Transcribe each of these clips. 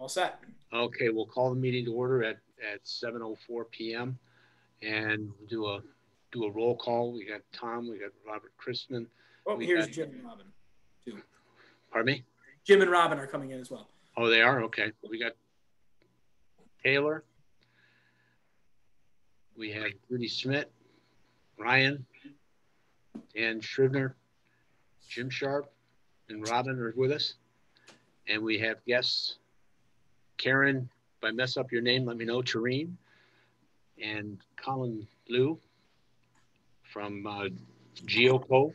all set. Okay, we'll call the meeting to order at 7:04 p.m. and do a roll call. We got Tom, we got Robert Christman. Oh, here's Jim and Robin too. Pardon me? Jim and Robin are coming in as well. Oh, they are? Okay. We got Taylor. We have Judy Schmidt, Ryan, Dan Shribner, Jim Sharp, and Robin are with us. And we have guests, Karen, if I mess up your name, let me know, Tareen, and Colin Liu from GeoCove.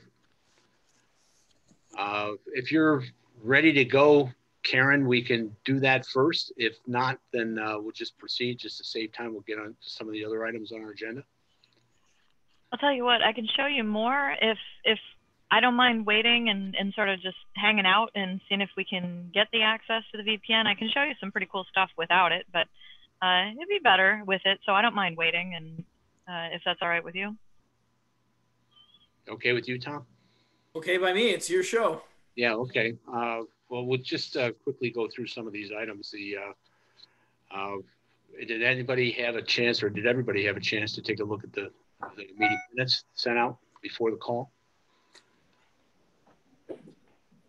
If you're ready to go, Karen, we can do that first. If not, then we'll just proceed. Just to save time, we'll get on to some of the other items on our agenda. I'll tell you what, I can show you more if I don't mind waiting and sort of just hanging out and seeing if we can get the access to the VPN. I can show you some pretty cool stuff without it, but it'd be better with it, so I don't mind waiting, and if that's all right with you. Okay with you, Tom? Okay by me. It's your show. Yeah, okay. Well, we'll just quickly go through some of these items. Did anybody have a chance, or did everybody have a chance to take a look at the meeting minutes sent out before the call?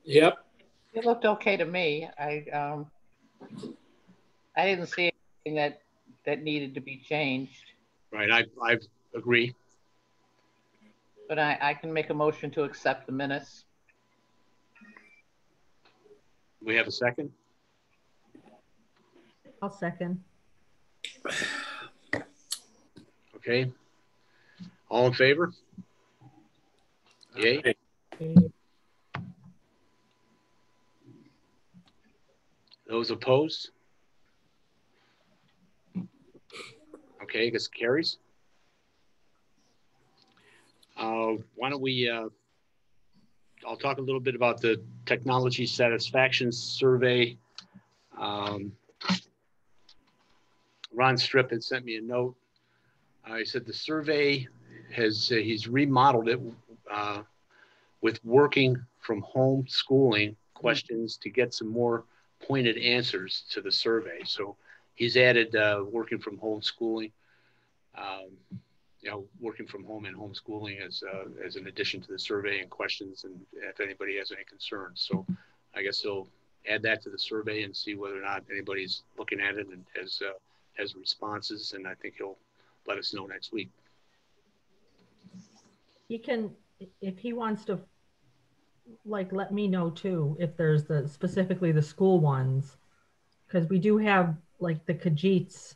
Yep. It looked okay to me. I didn't see anything that needed to be changed. Right, I agree. But I can make a motion to accept the minutes. We have a second? I'll second. Okay. All in favor? Yay. Those opposed? Okay, I guess carries. Why don't we, I'll talk a little bit about the technology satisfaction survey. Ron Strip had sent me a note. He said the survey he's remodeled it with working from home schooling questions to get some more pointed answers to the survey. So he's added working from home schooling, working from home and homeschooling as an addition to the survey and questions, and if anybody has any concerns. So I guess he'll add that to the survey and see whether or not anybody's looking at it and has responses, and I think he'll let us know next week. He can, if he wants to, let me know too, if there's specifically the school ones, because we do have like the Khajiits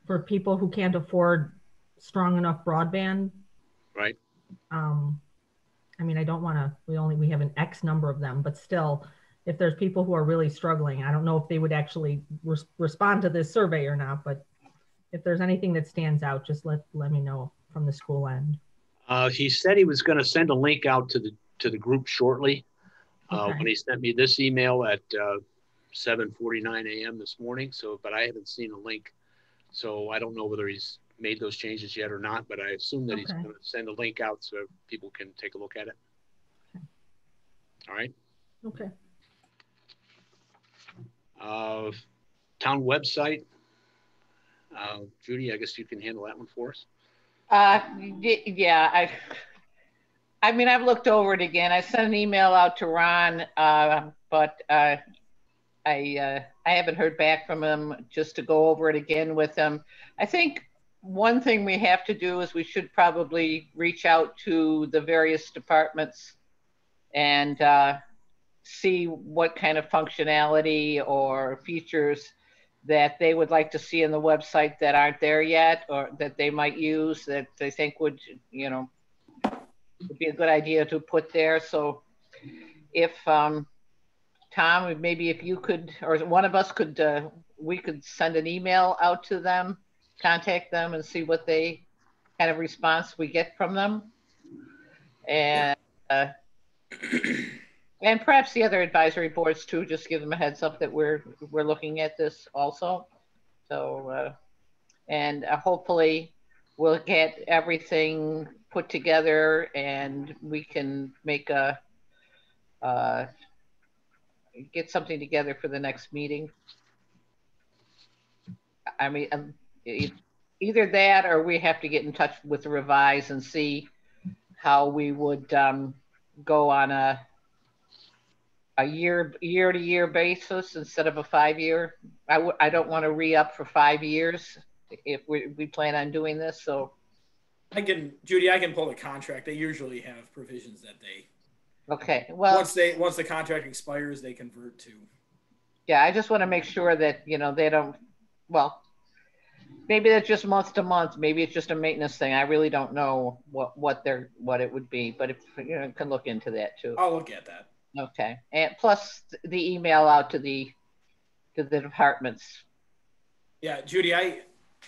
for people who can't afford strong enough broadband. Right. I mean, I don't want to, we have an X number of them, but still, if there's people who are really struggling, I don't know if they would actually respond to this survey or not, but if there's anything that stands out, just let me know from the school end. He said he was going to send a link out to the group shortly. Okay. When he sent me this email at 7:49 a.m. this morning. So, but I haven't seen a link, so I don't know whether he's made those changes yet or not. But I assume that he's going to send a link out so people can take a look at it. Okay. All right. Okay. Town website. Judy, I guess you can handle that one for us. Yeah, I mean, I've looked over it again. I sent an email out to Ron, but I haven't heard back from him just to go over it again with him. I think one thing we have to do is we should probably reach out to the various departments and see what kind of functionality or features that they would like to see in the website that aren't there yet, or that they might use that they think would, would be a good idea to put there. So if Tom, maybe if you could, or one of us could, we could send an email out to them, contact them and see what they kind of response we get from them. And and perhaps the other advisory boards too, just give them a heads up that we're looking at this also. So, and hopefully we'll get everything put together and we can make get something together for the next meeting. I mean, either that or we have to get in touch with Revise and see how we would go on a year-to-year basis instead of a 5-year. I don't want to re-up for 5 years if we plan on doing this. So Judy, I can pull the contract. They usually have provisions that they. Okay. Well, once the contract expires, they convert to. Yeah, I just want to make sure that they don't. Well, maybe that's just month to month. Maybe it's just a maintenance thing. I really don't know what it would be, but if can look into that too. I'll look at that. Okay, and plus the email out to the departments. Yeah, Judy,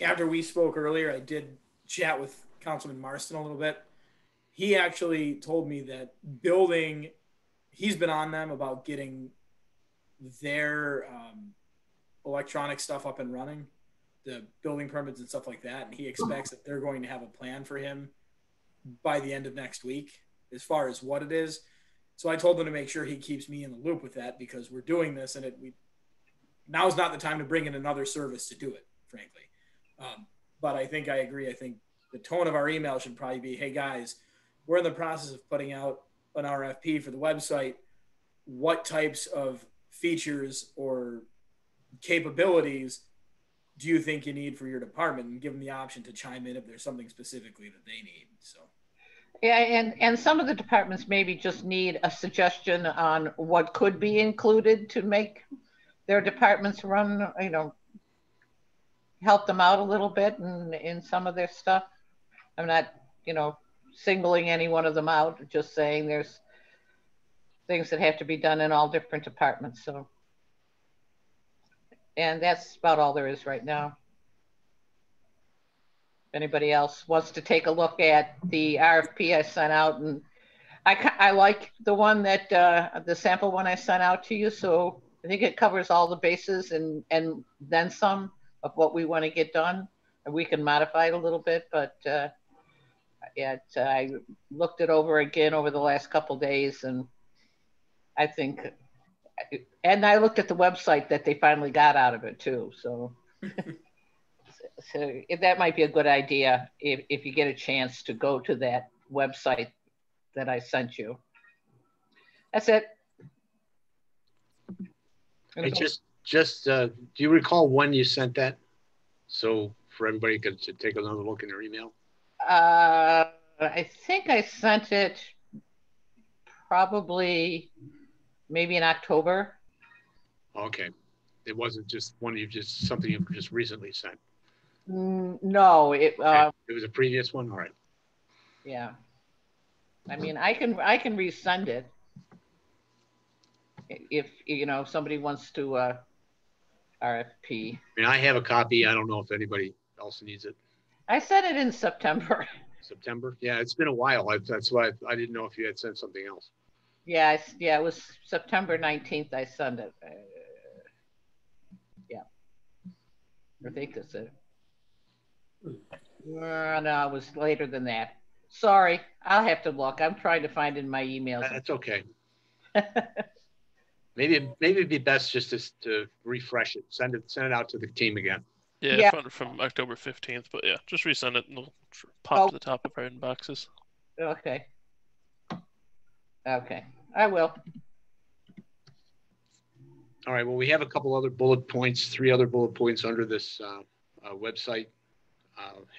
after we spoke earlier, I did chat with Councilman Marston a little bit. He actually told me that he's been on them about getting their electronic stuff up and running, the building permits and stuff like that. And he expects that they're going to have a plan for him by the end of next week as far as what it is. So I told him to make sure he keeps me in the loop with that, because we're doing this and now's not the time to bring in another service to do it, frankly. But I think I agree. I think the tone of our email should probably be, hey guys, we're in the process of putting out an RFP for the website. What types of features or capabilities do you think you need for your department? And give them the option to chime in if there's something specifically that they need. So. Yeah, and some of the departments maybe just need a suggestion on what could be included to make their departments run, help them out a little bit in some of their stuff. I'm not, singling any one of them out, just saying there's things that have to be done in all different departments. So, and that's about all there is right now. If anybody else wants to take a look at the RFP I sent out, and I like the one that the sample one I sent out to you. So I think it covers all the bases and then some of what we want to get done. And we can modify it a little bit, but I looked it over again over the last couple of days, and I think, and I looked at the website that they finally got out of it too. So. So that might be a good idea if you get a chance to go to that website that I sent you. That's it. Hey, do you recall when you sent that? So for everybody to take another look in their email. I think I sent it probably maybe in October. Okay. It wasn't just something you just recently sent. No, it was a previous one. All right. Yeah. I mean, I can resend it if somebody wants to RFP. I mean, I have a copy. I don't know if anybody else needs it. I sent it in September. September? Yeah, it's been a while. That's why I didn't know if you had sent something else. Yeah, it was September 19th. I sent it. Yeah. I think that's it. No, it was later than that. Sorry, I'll have to look. I'm trying to find in my emails. That's okay. maybe it'd be best just to refresh it. Send it out to the team again. Yeah, I found it from October 15th, but yeah, just resend it and it'll pop to the top of our inboxes. Okay. Okay, I will. All right. Well, we have a couple other bullet points, 3 other bullet points under this website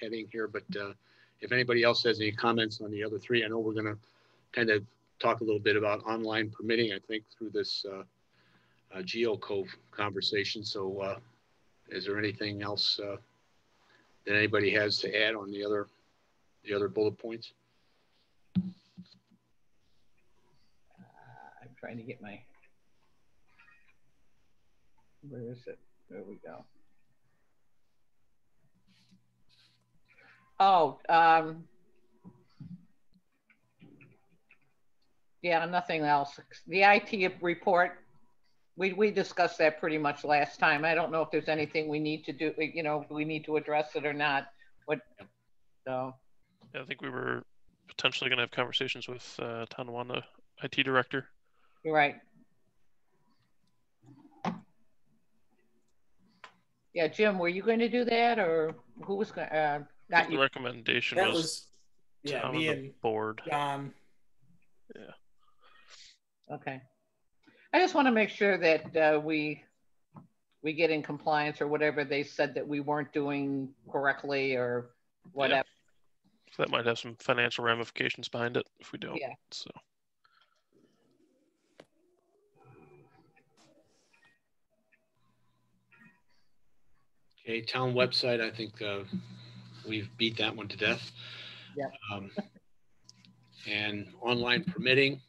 heading here, but if anybody else has any comments on the other 3, I know we're going to kind of talk a little bit about online permitting, I think, through this GeoCove conversation. So is there anything else that anybody has to add on the other bullet points? I'm trying to get my, where is it? There we go. Oh, yeah, nothing else. The IT report, we discussed that pretty much last time. I don't know if there's anything we need to do, we need to address it or not. So. Yeah, I think we were potentially going to have conversations with Tanwan, the IT director. You're right. Yeah, Jim, were you going to do that, or who was going? Not The you. recommendation That was was, yeah, town me and the and board. John. Yeah. Okay. I just want to make sure that we get in compliance or whatever they said that we weren't doing correctly or whatever. So that might have some financial ramifications behind it if we don't. Yeah. So. Okay, town website, I think we've beat that one to death. Yeah. And online permitting.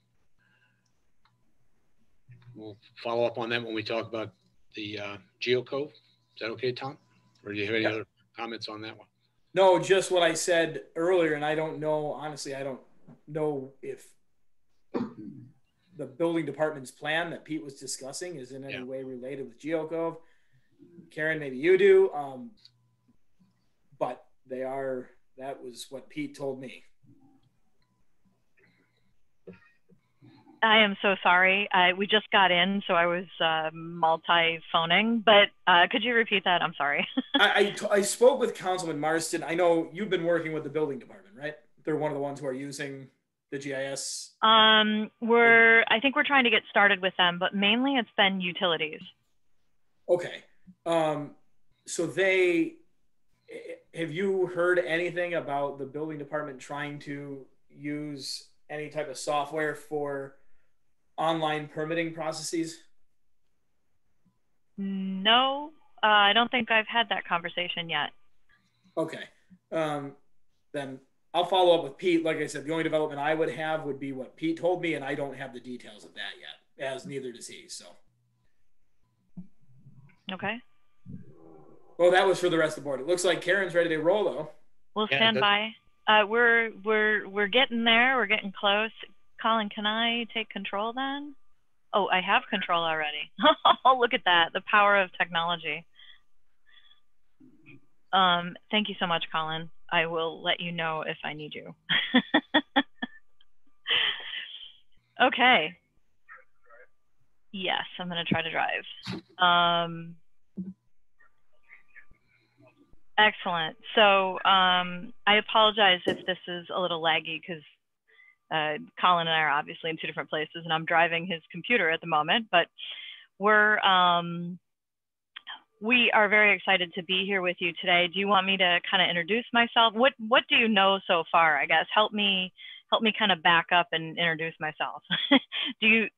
We'll follow up on that when we talk about the geocode. Is that okay, Tom? Or do you have any other comments on that one? No, just what I said earlier, and I don't know, honestly, I don't know if the building department's plan that Pete was discussing is in any way related with GeoCove. Karen, maybe you do, but they are, that was what Pete told me. I am so sorry. We just got in, so I was multi-phoning, but could you repeat that? I'm sorry. I spoke with Councilman Marston. I know you've been working with the building department, right? They're one of the ones who are using the GIS. I think we're trying to get started with them, but mainly it's been utilities. Okay. So have you heard anything about the building department trying to use any type of software for online permitting processes? No, I don't think I've had that conversation yet. Okay. Then I'll follow up with Pete. Like I said, the only development I would have would be what Pete told me, and I don't have the details of that yet, as neither does he. So. Okay. Well, that was for the rest of the board. It looks like Karen's ready to roll, though. We'll stand by. We're getting there. We're getting close. Colin, can I take control then? Oh, I have control already. Oh, look at that. The power of technology. Thank you so much, Colin. I will let you know if I need you. Okay. Yes, I'm going to try to drive. Excellent. So I apologize if this is a little laggy because Colin and I are obviously in two different places and I'm driving his computer at the moment, but we are very excited to be here with you today. Do you want me to kind of introduce myself? What do you know so far, I guess? Help me kind of back up and introduce myself.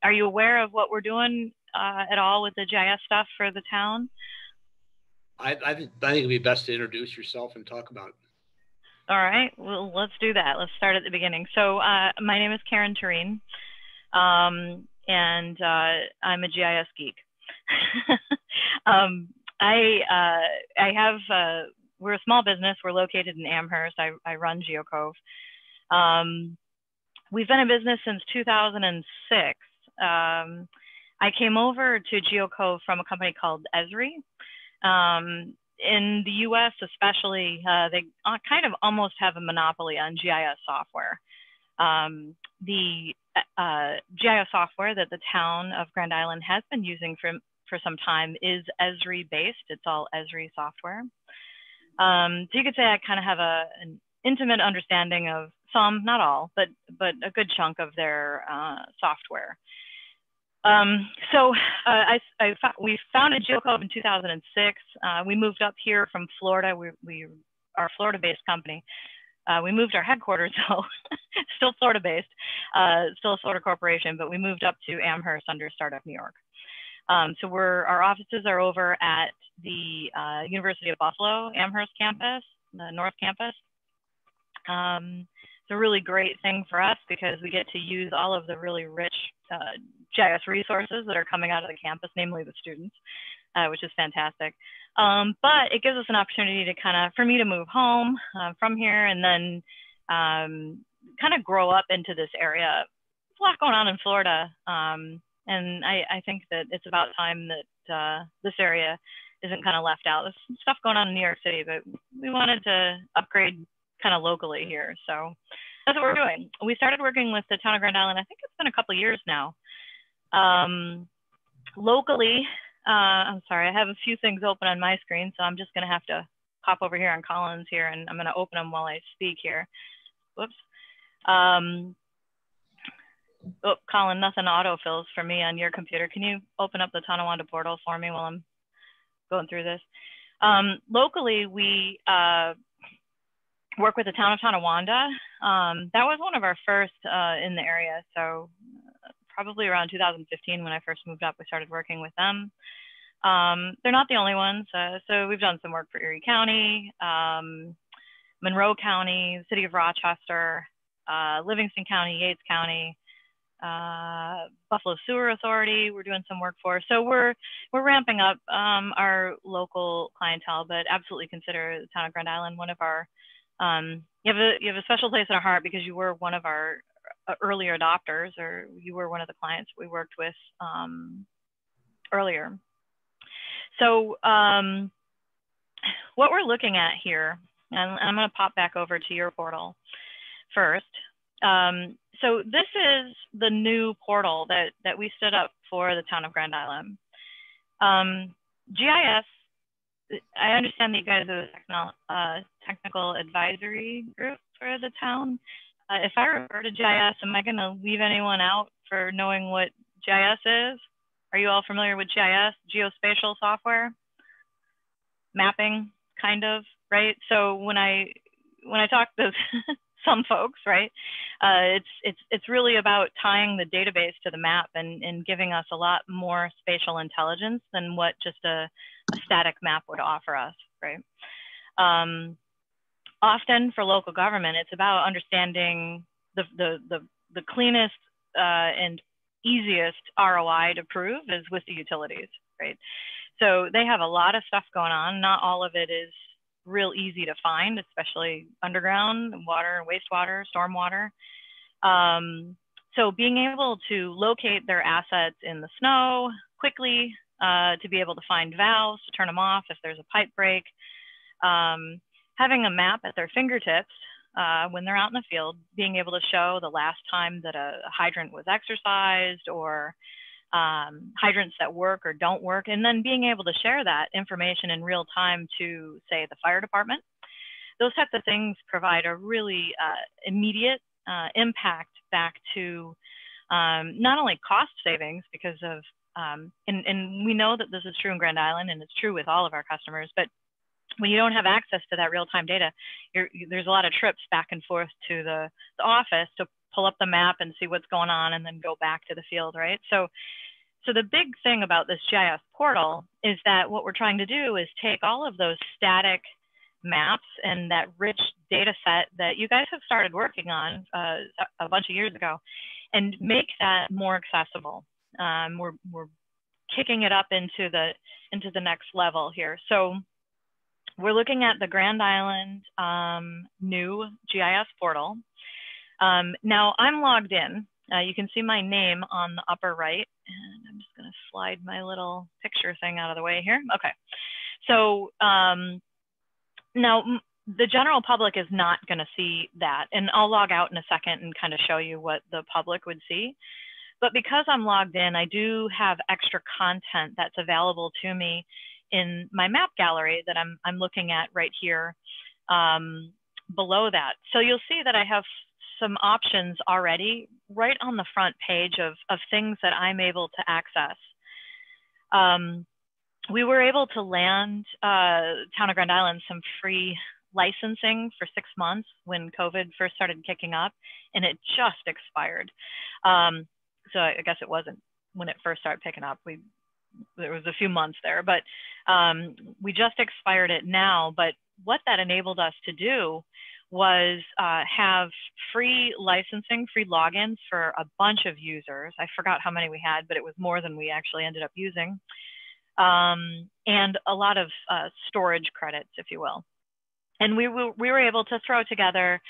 Are you aware of what we're doing at all with the GIS stuff for the town? I think it'd be best to introduce yourself and talk about it. All right, well, let's do that. Let's start at the beginning. So my name is Karen Tureen, and I'm a GIS geek. We're a small business. We're located in Amherst. I run GeoCove. We've been in business since 2006. I came over to GeoCove from a company called Esri. In the US especially, they kind of almost have a monopoly on GIS software. The GIS software that the town of Grand Island has been using for some time is Esri based. It's all Esri software. So you could say I kind of have an intimate understanding of some, not all, but a good chunk of their software. We founded GeoCove in 2006. We moved up here from Florida. We are a Florida-based company. We moved our headquarters, so still Florida-based, still a Florida corporation, but we moved up to Amherst under Startup New York. So our offices are over at the University of Buffalo Amherst campus, the North Campus. It's a really great thing for us because we get to use all of the really rich GIS resources that are coming out of the campus, namely the students, which is fantastic. But it gives us an opportunity to for me to move home from here and then kind of grow up into this area. There's a lot going on in Florida. And I think that it's about time that this area isn't kind of left out. There's some stuff going on in New York City, but we wanted to upgrade kind of locally here. So that's what we're doing. We started working with the town of Grand Island. I think it's been a couple of years now. Locally, I'm sorry, I have a few things open on my screen, so I'm just going to have to pop over here on Collins here, and I'm going to open them while I speak here. Whoops. Oh, Colin, nothing autofills for me on your computer. Can you open up the Tonawanda portal for me while I'm going through this? Locally, we work with the town of Tonawanda. That was one of our first in the area. So probably around 2015 when I first moved up, we started working with them. They're not the only ones. So we've done some work for Erie County, Monroe County, the city of Rochester, Livingston County, Yates County, Buffalo Sewer Authority, we're doing some work for. So we're ramping up our local clientele, but absolutely consider the town of Grand Island one of our, you have a special place in our heart because you were one of our earlier adopters, or you were one of the clients we worked with earlier. So what we're looking at here, and I'm going to pop back over to your portal first. So this is the new portal that we stood up for the town of Grand Island. GIS, I understand that you guys are the technical advisory group for the town. If I refer to GIS, am I going to leave anyone out for knowing what GIS is? Are you all familiar with GIS, geospatial software? Mapping, kind of, right? So when I talk to some folks, right, it's really about tying the database to the map and giving us a lot more spatial intelligence than what just a static map would offer us, right? Often for local government, it's about understanding the cleanest and easiest ROI to prove is with the utilities, right? So they have a lot of stuff going on. Not all of it is real easy to find, especially underground water, wastewater, stormwater. So being able to locate their assets in the snow quickly, to be able to find valves to turn them off if there's a pipe break, having a map at their fingertips when they're out in the field, being able to show the last time that a hydrant was exercised, or hydrants that work or don't work, and then being able to share that information in real time to, say, the fire department. Those types of things provide a really immediate impact back to not only cost savings because of, and we know that this is true in Grand Island and it's true with all of our customers, but when you don't have access to that real-time data, there's a lot of trips back and forth to the office to pull up the map and see what's going on and then go back to the field, right? So the big thing about this GIS portal is that what we're trying to do is take all of those static maps and that rich data set that you guys have started working on a bunch of years ago and make that more accessible. We're kicking it up into the next level here. So we're looking at the Grand Island new GIS portal. Now I'm logged in. You can see my name on the upper right, and I'm just going to slide my little picture thing out of the way here. Okay. So now the general public is not going to see that, and I'll log out in a second and kind of show you what the public would see. But because I'm logged in, I do have extra content that's available to me in my map gallery that I'm looking at right here below that. So you'll see that I have some options already right on the front page of things that I'm able to access. We were able to land Town of Grand Island some free licensing for 6 months when COVID first started kicking up, and it just expired. So I guess it wasn't when it first started picking up. There was a few months there, but we just expired it now. But what that enabled us to do was have free licensing, free logins for a bunch of users. I forgot how many we had, but it was more than we actually ended up using. And a lot of storage credits, if you will. And we were able to throw together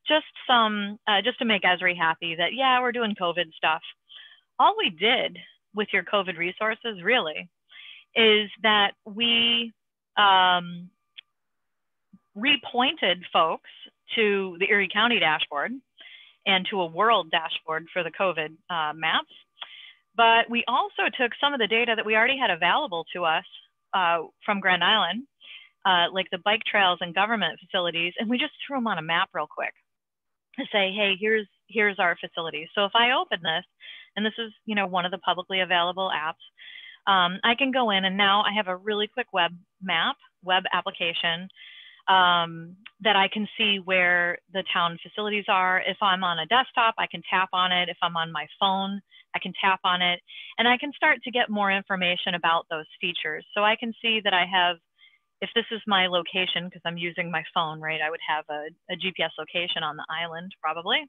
just some, just to make Esri happy that, yeah, we're doing COVID stuff. All we did with your COVID resources really is that we repointed folks to the Erie County dashboard and to a world dashboard for the COVID maps. But we also took some of the data that we already had available to us from Grand Island, like the bike trails and government facilities, and we just threw them on a map real quick to say, hey, here's our facilities. So if I open this, and this is, you know, one of the publicly available apps, I can go in, and now I have a really quick web application that I can see where the town facilities are. If I'm on a desktop, I can tap on it. If I'm on my phone, I can tap on it, and I can start to get more information about those features. So I can see that I have, if this is my location, because I'm using my phone, right, I would have a GPS location on the island probably.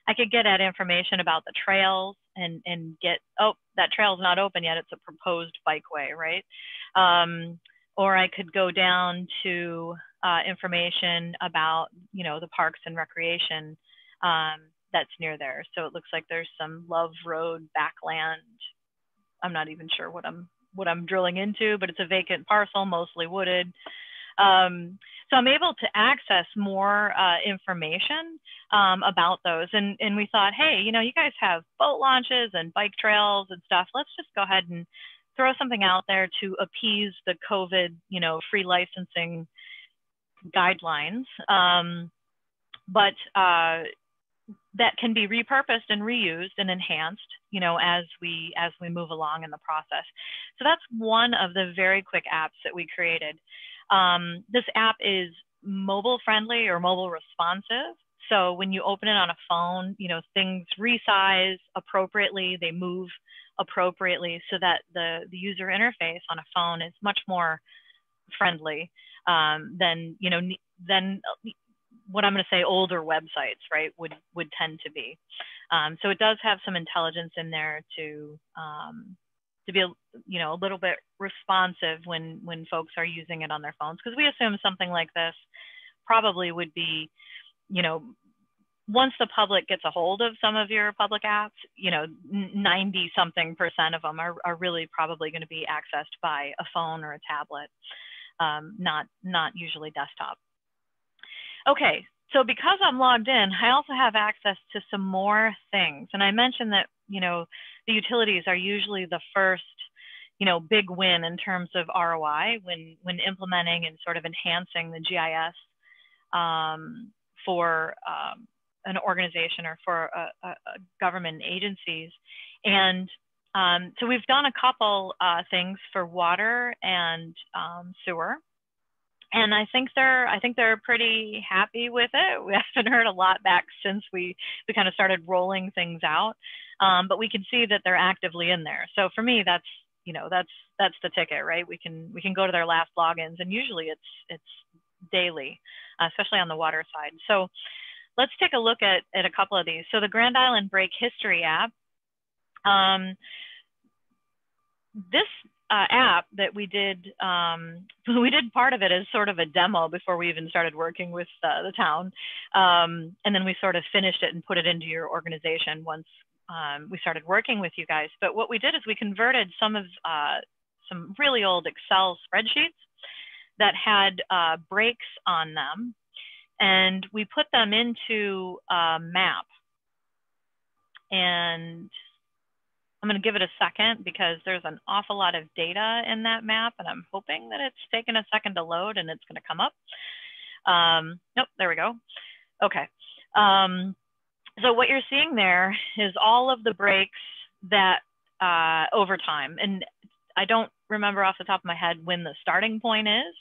I could get at information about the trails and get, oh, that trail's not open yet, it's a proposed bikeway, right? Or I could go down to information about, you know, the parks and recreation that's near there. So it looks like there's some Love Road backland. I'm not even sure what I'm drilling into, but it's a vacant parcel, mostly wooded. So I'm able to access more information about those. And we thought, hey, you know, you guys have boat launches and bike trails and stuff. Let's just go ahead and throw something out there to appease the COVID, you know, free licensing guidelines. But that can be repurposed and reused and enhanced, you know, as we move along in the process. So that's one of the very quick apps that we created. This app is mobile friendly or mobile responsive. So when you open it on a phone, you know, things resize appropriately, they move appropriately, so that the user interface on a phone is much more friendly than, you know, than what I'm going to say older websites, right, would tend to be. So it does have some intelligence in there to be, you know, a little bit responsive when folks are using it on their phones, because we assume something like this probably would be, you know, once the public gets a hold of some of your public apps, you know, 90-something% of them are really probably going to be accessed by a phone or a tablet, not usually desktop. Okay, so because I'm logged in, I also have access to some more things. And I mentioned that, you know, the utilities are usually the first, you know, big win in terms of ROI when implementing and sort of enhancing the GIS for an organization or for a government agencies. And so we've done a couple things for water and sewer. And I think they're pretty happy with it. We haven't heard a lot back since we kind of started rolling things out, but we can see that they're actively in there. So for me, that's, you know, that's the ticket, right? We can go to their last logins, and usually it's daily, especially on the water side. So let's take a look at a couple of these. So the Grand Island Break History app. This app that we did part of it as sort of a demo before we even started working with the town. And then we sort of finished it and put it into your organization once we started working with you guys. But what we did is we converted some really old Excel spreadsheets that had breaks on them, and we put them into a map. And I'm going to give it a second because there's an awful lot of data in that map, and I'm hoping that it's taken a second to load and it's going to come up. Nope, there we go. Okay. So what you're seeing there is all of the breaks that over time, and I don't remember off the top of my head when the starting point is,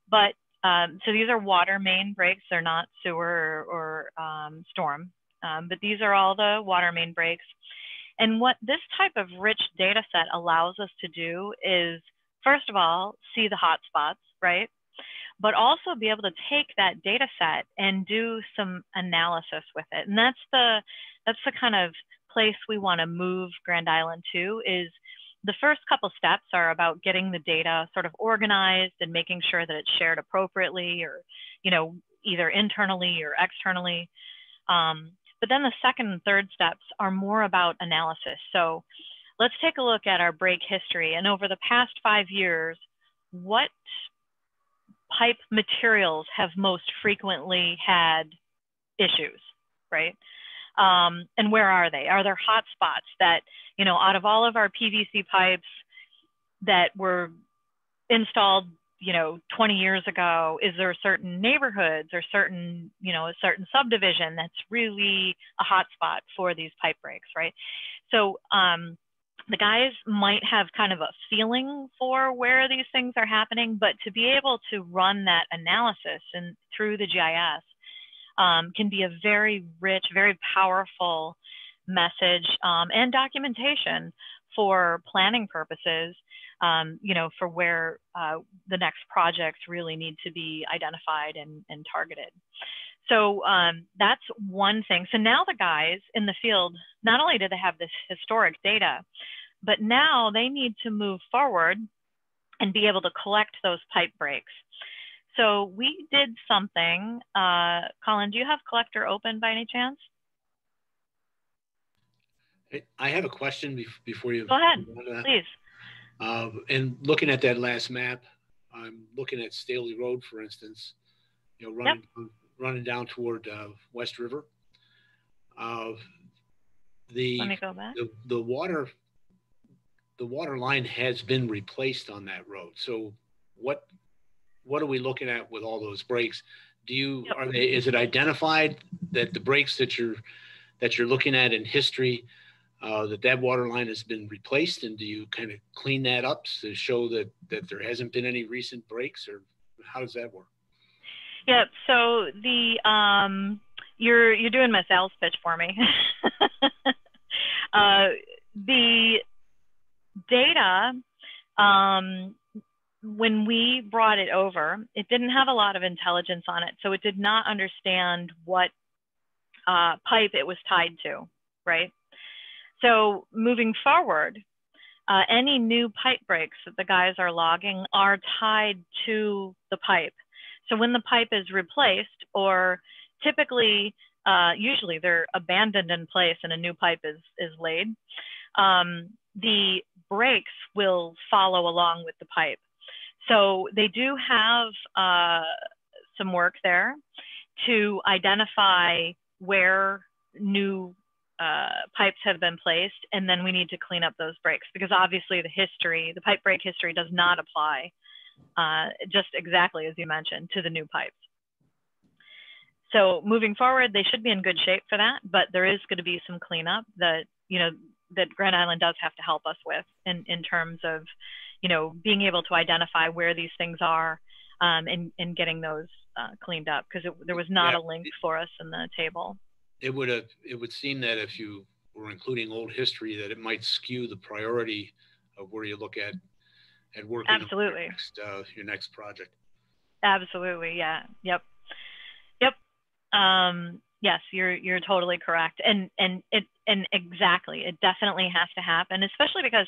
but so these are water main breaks. They're not sewer or storm, but these are all the water main breaks. And what this type of rich data set allows us to do is, first of all, see the hotspots, right? But also be able to take that data set and do some analysis with it. And that's the kind of place we want to move Grand Island to. Is the first couple steps are about getting the data sort of organized and making sure that it's shared appropriately, or, you know, either internally or externally. But then the second and third steps are more about analysis. So let's take a look at our break history. And over the past 5 years, what pipe materials have most frequently had issues, right? And where are they? Are there hot spots that, you know, out of all of our PVC pipes that were installed, you know, 20 years ago, is there certain neighborhoods or certain, you know, a certain subdivision that's really a hot spot for these pipe breaks, right? So the guys might have kind of a feeling for where these things are happening, but to be able to run that analysis and through the GIS can be a very rich, very powerful message and documentation for planning purposes, you know, for where the next projects really need to be identified and targeted. So that's one thing. So now the guys in the field, not only do they have this historic data, but now they need to move forward and be able to collect those pipe breaks. So we did something. Colin, do you have Collector open by any chance? I have a question before you go ahead, please. And looking at that last map, I'm looking at Staley Road, for instance, you know, running down toward West River. Let me go back. The water line has been replaced on that road. So what are we looking at with all those breaks? Is it identified that the breaks that you're looking at in history, that water line has been replaced, and do you kind of clean that up to show that there hasn't been any recent breaks, or how does that work? Yeah, so the you're doing my sales pitch for me. The data, when we brought it over, it didn't have a lot of intelligence on it, so it did not understand what pipe it was tied to, right? So moving forward, any new pipe breaks that the guys are logging are tied to the pipe. So when the pipe is replaced, or typically, usually they're abandoned in place and a new pipe is laid, the breaks will follow along with the pipe. So they do have some work there to identify where new pipes have been placed, and then we need to clean up those breaks, because obviously the pipe break history does not apply just exactly as you mentioned to the new pipes. So moving forward, they should be in good shape for that, but there is going to be some cleanup that, you know, that Grand Island does have to help us with in terms of, you know, being able to identify where these things are and getting those cleaned up, because there was not a link for us in the table. It would seem that if you were including old history, that it might skew the priority of where you look at working Absolutely. on your next project. Absolutely, yeah, yep. Yes, you're totally correct, and exactly, it definitely has to happen, especially because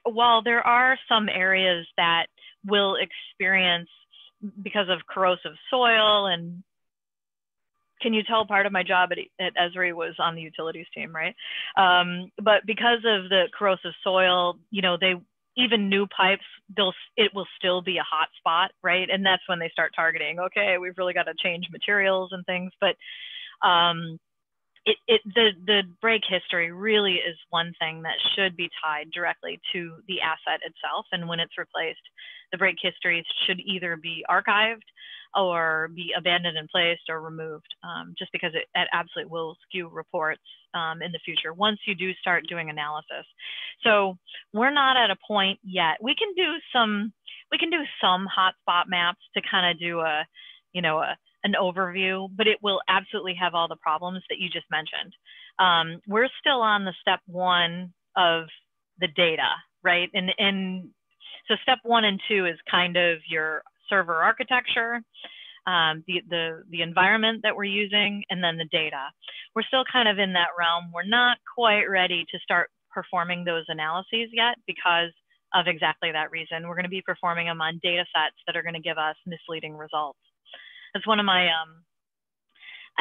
while there are some areas that will experience, because of corrosive soil, and can you tell part of my job at Esri was on the utilities team, right? But because of the corrosive soil, you know, even new pipes, it will still be a hot spot, right? And that's when they start targeting, okay, we've really got to change materials and things. But the break history really is one thing that should be tied directly to the asset itself. And when it's replaced, the break histories should either be archived or be abandoned and placed or removed, just because it absolutely will skew reports in the future once you do start doing analysis. So we're not at a point yet. We can do some hotspot maps to kind of do an overview, but it will absolutely have all the problems that you just mentioned. We're still on the step one of the data, right? And so step 1 and 2 is kind of your server architecture, the environment that we're using, and then the data. We're still kind of in that realm. We're not quite ready to start performing those analyses yet because of exactly that reason. We're going to be performing them on data sets that are going to give us misleading results. That's one of my,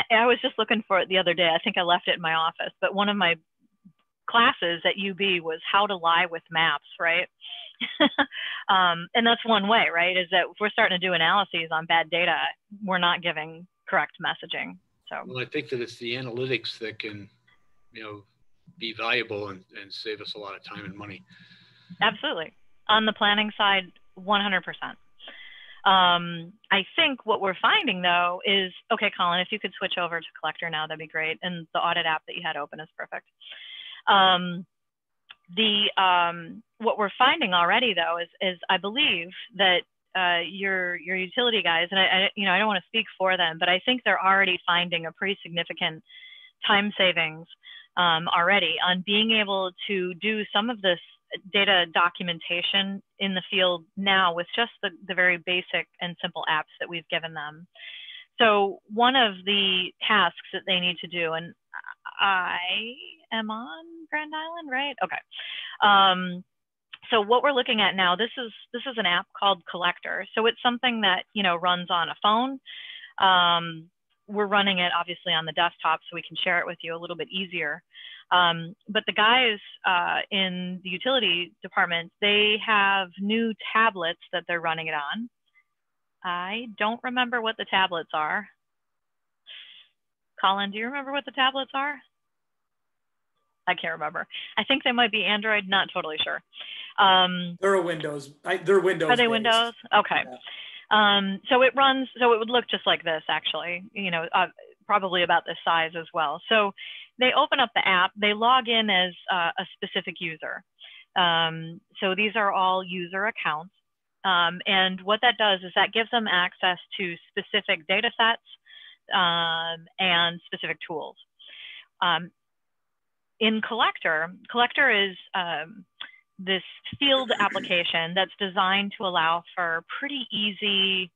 I was just looking for it the other day. I think I left it in my office, but one of my classes at UB was how to lie with maps, right? And that's one way, right? Is that if we're starting to do analyses on bad data, we're not giving correct messaging. So well, I think that it's the analytics that can be valuable and save us a lot of time and money. Absolutely. On the planning side, 100%. I think what we're finding though is, okay, Colin, if you could switch over to Collector now, that'd be great. And the audit app that you had open is perfect. What we're finding already though is I believe that your utility guys, and I don't want to speak for them, but I think they're already finding a pretty significant time savings already on being able to do some of this data documentation in the field now with just the very basic and simple apps that we've given them. So one of the tasks that they need to do, and I am on Grand Island, right? Okay. So what we're looking at now, this is an app called Collector. So it's something that, runs on a phone. We're running it obviously on the desktop so we can share it with you a little bit easier. But the guys in the utility department, they have new tablets that they're running it on. I don't remember what the tablets are. Colin, do you remember what the tablets are? I can't remember. I think they might be Android, not totally sure. They're a Windows. They're Windows. Are they based. Windows? Okay. Yeah. So it would look just like this actually, probably about this size as well. So they open up the app, they log in as a specific user. So these are all user accounts. And what that does is that gives them access to specific data sets and specific tools. In Collector is this field application that's designed to allow for pretty easy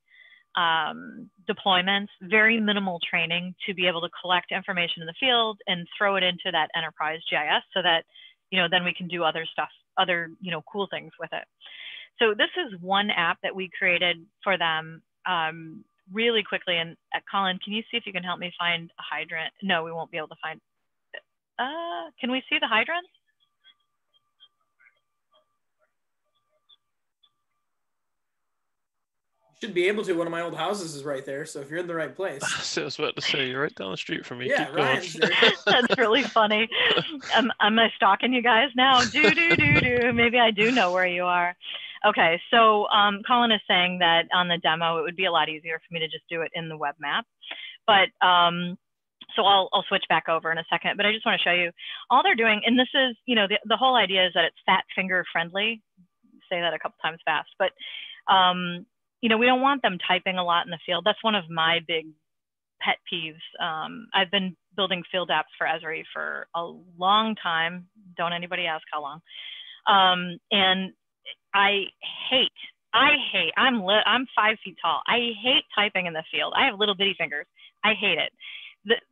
deployments, very minimal training to be able to collect information in the field and throw it into that enterprise GIS so that, then we can do other stuff, cool things with it. So this is one app that we created for them really quickly. And Colin, can you see if you can help me find a hydrant? No, we won't be able to find. Can we see the hydrant? Should be able to. One of my old houses is right there, so if you're in the right place. So I was about to say, you're right down the street from me. Yeah, Keep going. That's really funny. Am I stalking you guys now? Maybe I do know where you are. Okay, so Colin is saying that on the demo, it would be a lot easier for me to just do it in the web map. But so I'll switch back over in a second, but I just want to show you all they're doing. And this is, the whole idea is that it's fat finger friendly. Say that a couple times fast, but we don't want them typing a lot in the field. That's one of my big pet peeves. I've been building field apps for Esri for a long time. Don't anybody ask how long. And I'm 5 feet tall. I hate typing in the field. I have little bitty fingers. I hate it.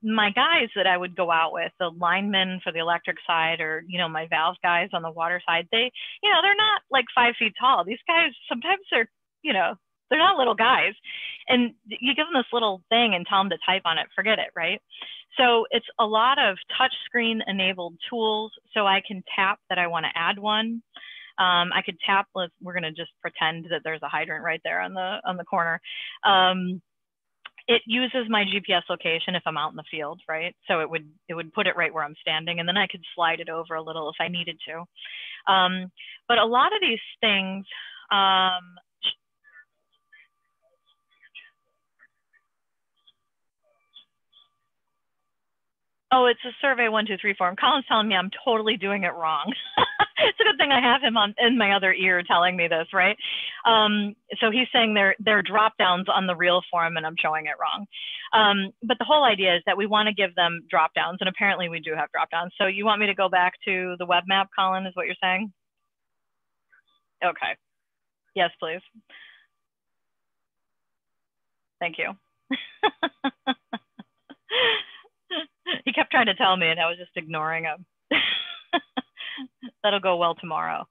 My guys that I would go out with, the linemen for the electric side, or my valve guys on the water side, they're not like 5 feet tall. These guys sometimes they're not little guys, and you give them this little thing and tell them to type on it, forget it, right? So it's a lot of touch screen enabled tools. So I can tap that I want to add one. I could tap. We're going to just pretend that there's a hydrant right there on the corner. It uses my GPS location if I'm out in the field, right? So it would put it right where I'm standing, and then I could slide it over a little if I needed to. But a lot of these things, oh, it's a survey 1, 2, 3 form. Colin's telling me I'm totally doing it wrong. It's a good thing I have him in my other ear telling me this, right? So he's saying there are drop downs on the real form, and I'm showing it wrong. But the whole idea is that we want to give them drop downs, and apparently we do have drop downs. So you want me to go back to the web map, Colin, is what you're saying? Okay. Yes, please. Thank you. He kept trying to tell me, and I was just ignoring him. That'll go well tomorrow.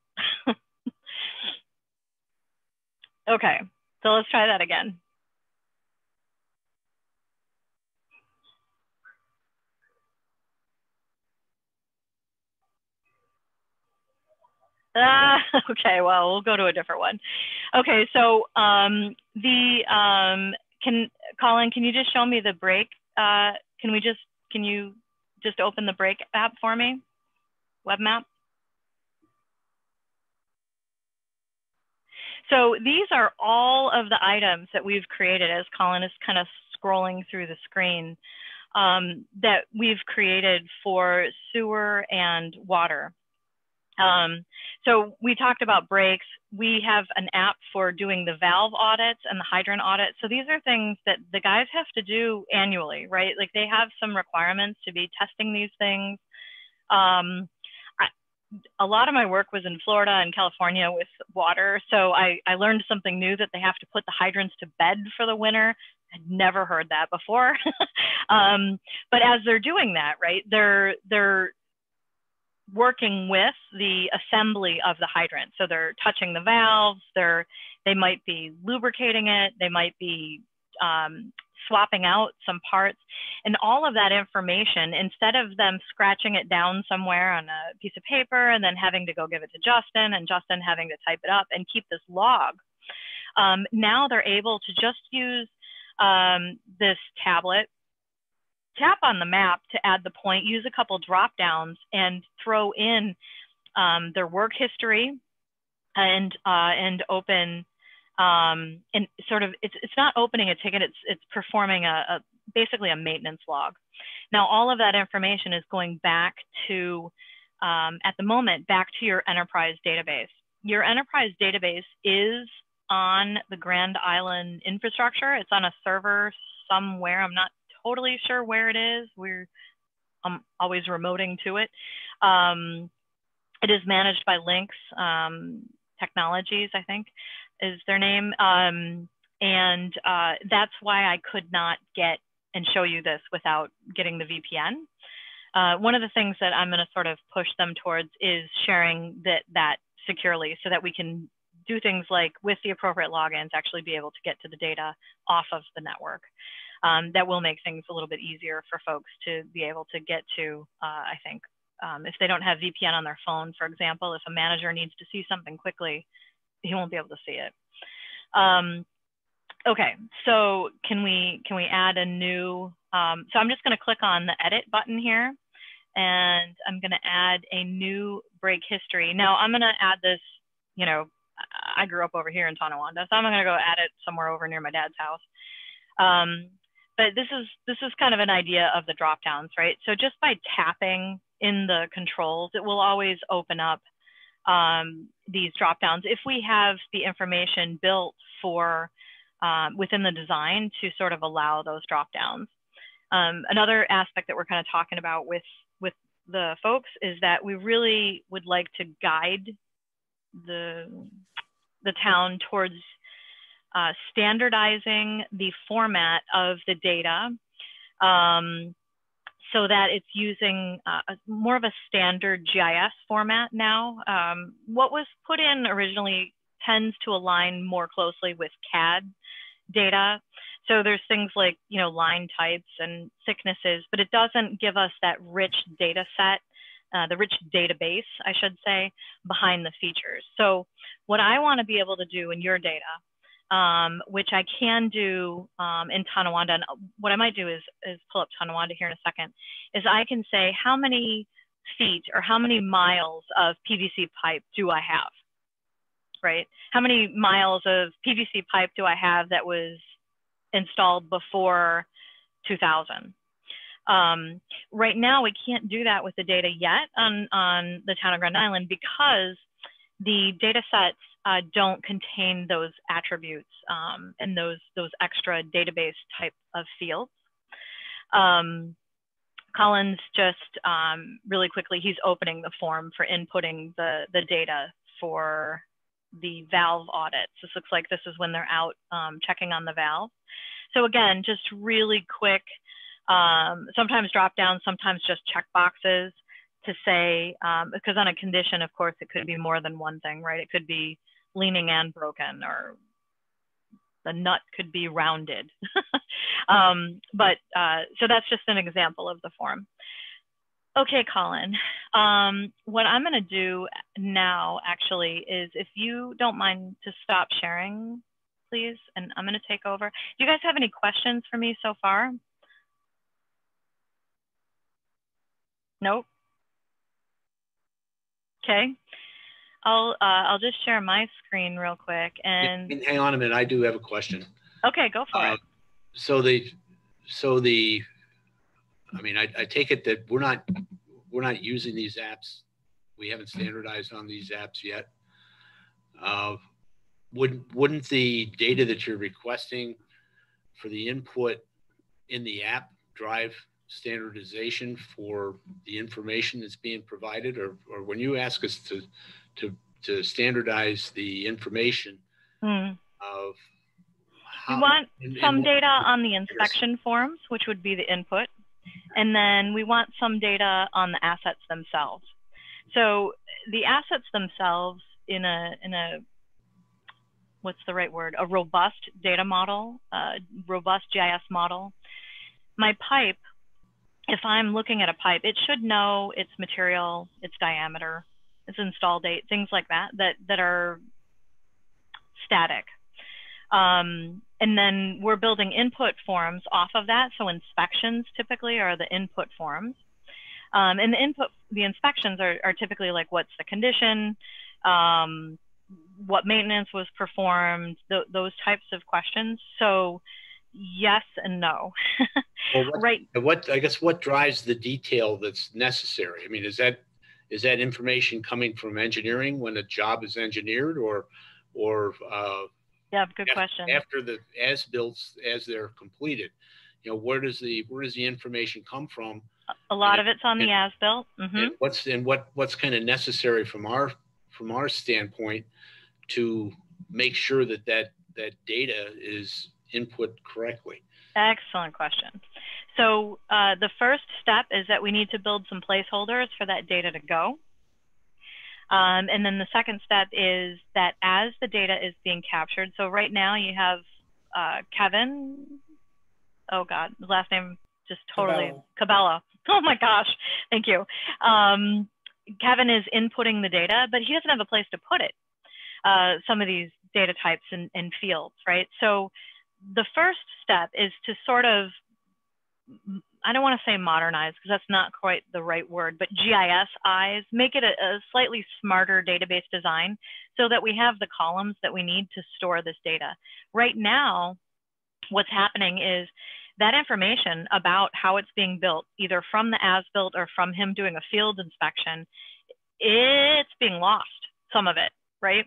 Okay, so let's try that again. Okay, well, we'll go to a different one. Okay, so Colin, can you just show me the break? Can you just open the Break app for me, web map? So these are all of the items that we've created as Colin is kind of scrolling through the screen that we've created for sewer and water. So we talked about breaks. We have an app for doing the valve audits and the hydrant audits. So these are things that the guys have to do annually, right? Like they have some requirements to be testing these things. A lot of my work was in Florida and California with water. So I learned something new, that they have to put the hydrants to bed for the winter. I'd never heard that before. But as they're doing that, right, they're working with the assembly of the hydrant. So they're touching the valves, they might be lubricating it, they might be swapping out some parts, and all of that information, instead of them scratching it down somewhere on a piece of paper and then having to go give it to Justin and Justin having to type it up and keep this log, now they're able to just use this tablet, tap on the map to add the point, use a couple drop downs and throw in their work history and open and sort of, it's not opening a ticket, it's performing basically a maintenance log. Now, all of that information is going back to, at the moment, back to your enterprise database. Your enterprise database is on the Grand Island infrastructure. It's on a server somewhere. I'm not totally sure where it is. I'm always remoting to it. It is managed by Lynx Technologies, I think is their name. And that's why I could not get and show you this without getting the VPN. One of the things that I'm going to sort of push them towards is sharing that securely, so that we can do things like, with the appropriate logins, actually be able to get to the data off of the network. That will make things a little bit easier for folks to be able to get to, I think. If they don't have VPN on their phone, for example, if a manager needs to see something quickly, he won't be able to see it. Okay, so can we add a new, so I'm just gonna click on the edit button here, and I'm gonna add a new break history. Now I'm gonna add this, you know, I grew up over here in Tonawanda, so I'm gonna go add it somewhere over near my dad's house. But this is kind of an idea of the drop downs, right? So just by tapping in the controls, it will always open up these drop downs if we have the information built for within the design to sort of allow those drop downs. Another aspect that we're kind of talking about with the folks is that we really would like to guide the town towards standardizing the format of the data so that it's using more of a standard GIS format now. What was put in originally tends to align more closely with CAD data. So there's things like, you know, line types and thicknesses, but it doesn't give us that rich data set, the rich database, I should say, behind the features. So what I want to be able to do in your data, which I can do in Tonawanda, and what I might do is pull up Tonawanda here in a second, is I can say how many feet or how many miles of PVC pipe do I have, right? How many miles of PVC pipe do I have that was installed before 2000? Right now, we can't do that with the data yet on the town of Grand Island because the data sets don't contain those attributes and those extra database type of fields. Colin's just really quickly, he's opening the form for inputting the data for the valve audits. This looks like this is when they're out checking on the valve. So again, just really quick, sometimes drop down, sometimes just check boxes to say, because on a condition, of course, it could be more than one thing, right? It could be leaning and broken, or the nut could be rounded. So that's just an example of the form. Okay, Colin, what I'm gonna do now actually is, if you don't mind to stop sharing, please, and I'm gonna take over. Do you guys have any questions for me so far? Nope. Okay. I'll just share my screen real quick and Hang on a minute. I do have a question. okay, go for it. So I mean, I take it that we're not using these apps. We haven't standardized on these apps yet. Wouldn't the data that you're requesting for the input in the app drive standardization for the information that's being provided, or when you ask us to standardize the information of how we want some data on the inspection forms, which would be the input, and then we want some data on the assets themselves. So the assets themselves in a what's the right word? A robust data model, robust GIS model. My pipe, if I'm looking at a pipe, it should know its material, its diameter, its install date, things like that are static. And then we're building input forms off of that. So inspections typically are the input forms. And the inspections are typically like, what's the condition? What maintenance was performed, those types of questions. So yes and no. Well, right. I guess what drives the detail that's necessary? I mean, is that information coming from engineering when a job is engineered, or yeah, good question. After the as-builts, as they're completed, you know, where does the information come from? A lot of it's on the as-built. And what's kind of necessary from our standpoint to make sure that data is input correctly? Excellent question. So the first step is that we need to build some placeholders for that data to go. And then the second step is that as the data is being captured, so right now you have Kevin, oh God, the last name just totally, Cabela. Oh my gosh, thank you. Kevin is inputting the data, but he doesn't have a place to put it. Some of these data types and fields, right? So the first step is to sort of, I don't want to say modernize because that's not quite the right word, but GIS-ize, make it a slightly smarter database design so that we have the columns that we need to store this data. Right now, what's happening is that information about how it's being built, either from the as-built or from him doing a field inspection, it's being lost, some of it, right?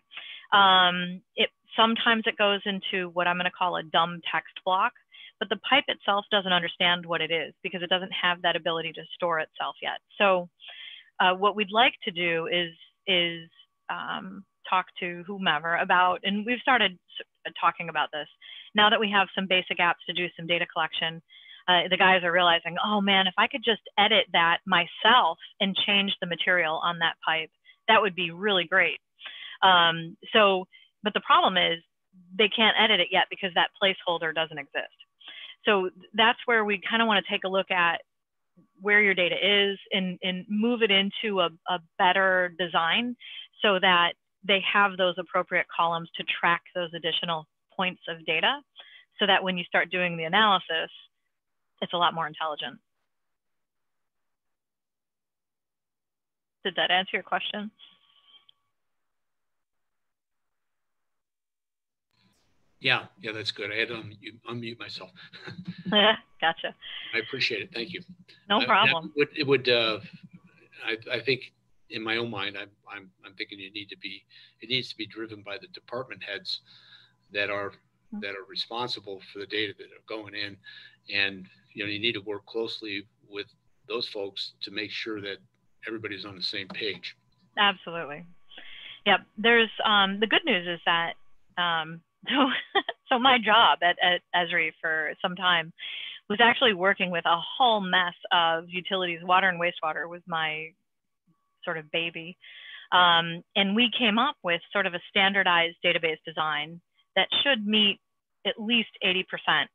Sometimes it goes into what I'm going to call a dumb text block, but the pipe itself doesn't understand what it is because it doesn't have that ability to store itself yet. So what we'd like to do is talk to whomever about, and we've started talking about this, now that we have some basic apps to do some data collection, the guys are realizing, oh man, if I could just edit that myself and change the material on that pipe, that would be really great. But the problem is they can't edit it yet because that placeholder doesn't exist. So that's where we kind of want to take a look at where your data is and move it into a better design so that they have those appropriate columns to track those additional points of data so that when you start doing the analysis, it's a lot more intelligent. Did that answer your question? Yeah, that's good. I had to unmute myself. Yeah, gotcha. I appreciate it. Thank you. No problem. I think in my own mind, I'm thinking it needs to be driven by the department heads that are responsible for the data that are going in, and you need to work closely with those folks to make sure that everybody's on the same page. Absolutely. Yep. There's the good news is that so my job at Esri for some time was actually working with a whole mess of utilities. Water and wastewater was my sort of baby. And we came up with sort of a standardized database design that should meet at least 80%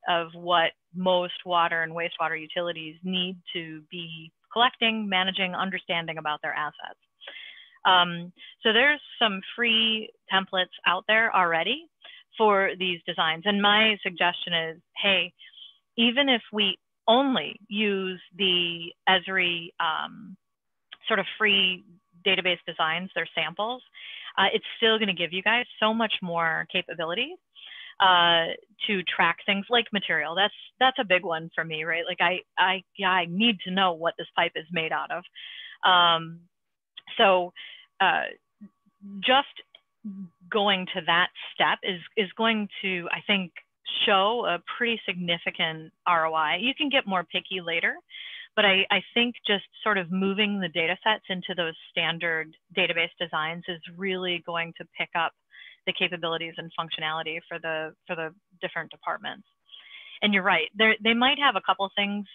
of what most water and wastewater utilities need to be collecting, managing, understanding about their assets. So there's some free templates out there already for these designs. And my suggestion is, hey, even if we only use the Esri sort of free database designs, their samples, it's still going to give you guys so much more capability to track things like material. That's a big one for me, right? Like I need to know what this pipe is made out of. So just going to that step is going to, I think, show a pretty significant ROI. You can get more picky later, but I think just sort of moving the data sets into those standard database designs is really going to pick up the capabilities and functionality for the different departments. And you're right, they might have a couple things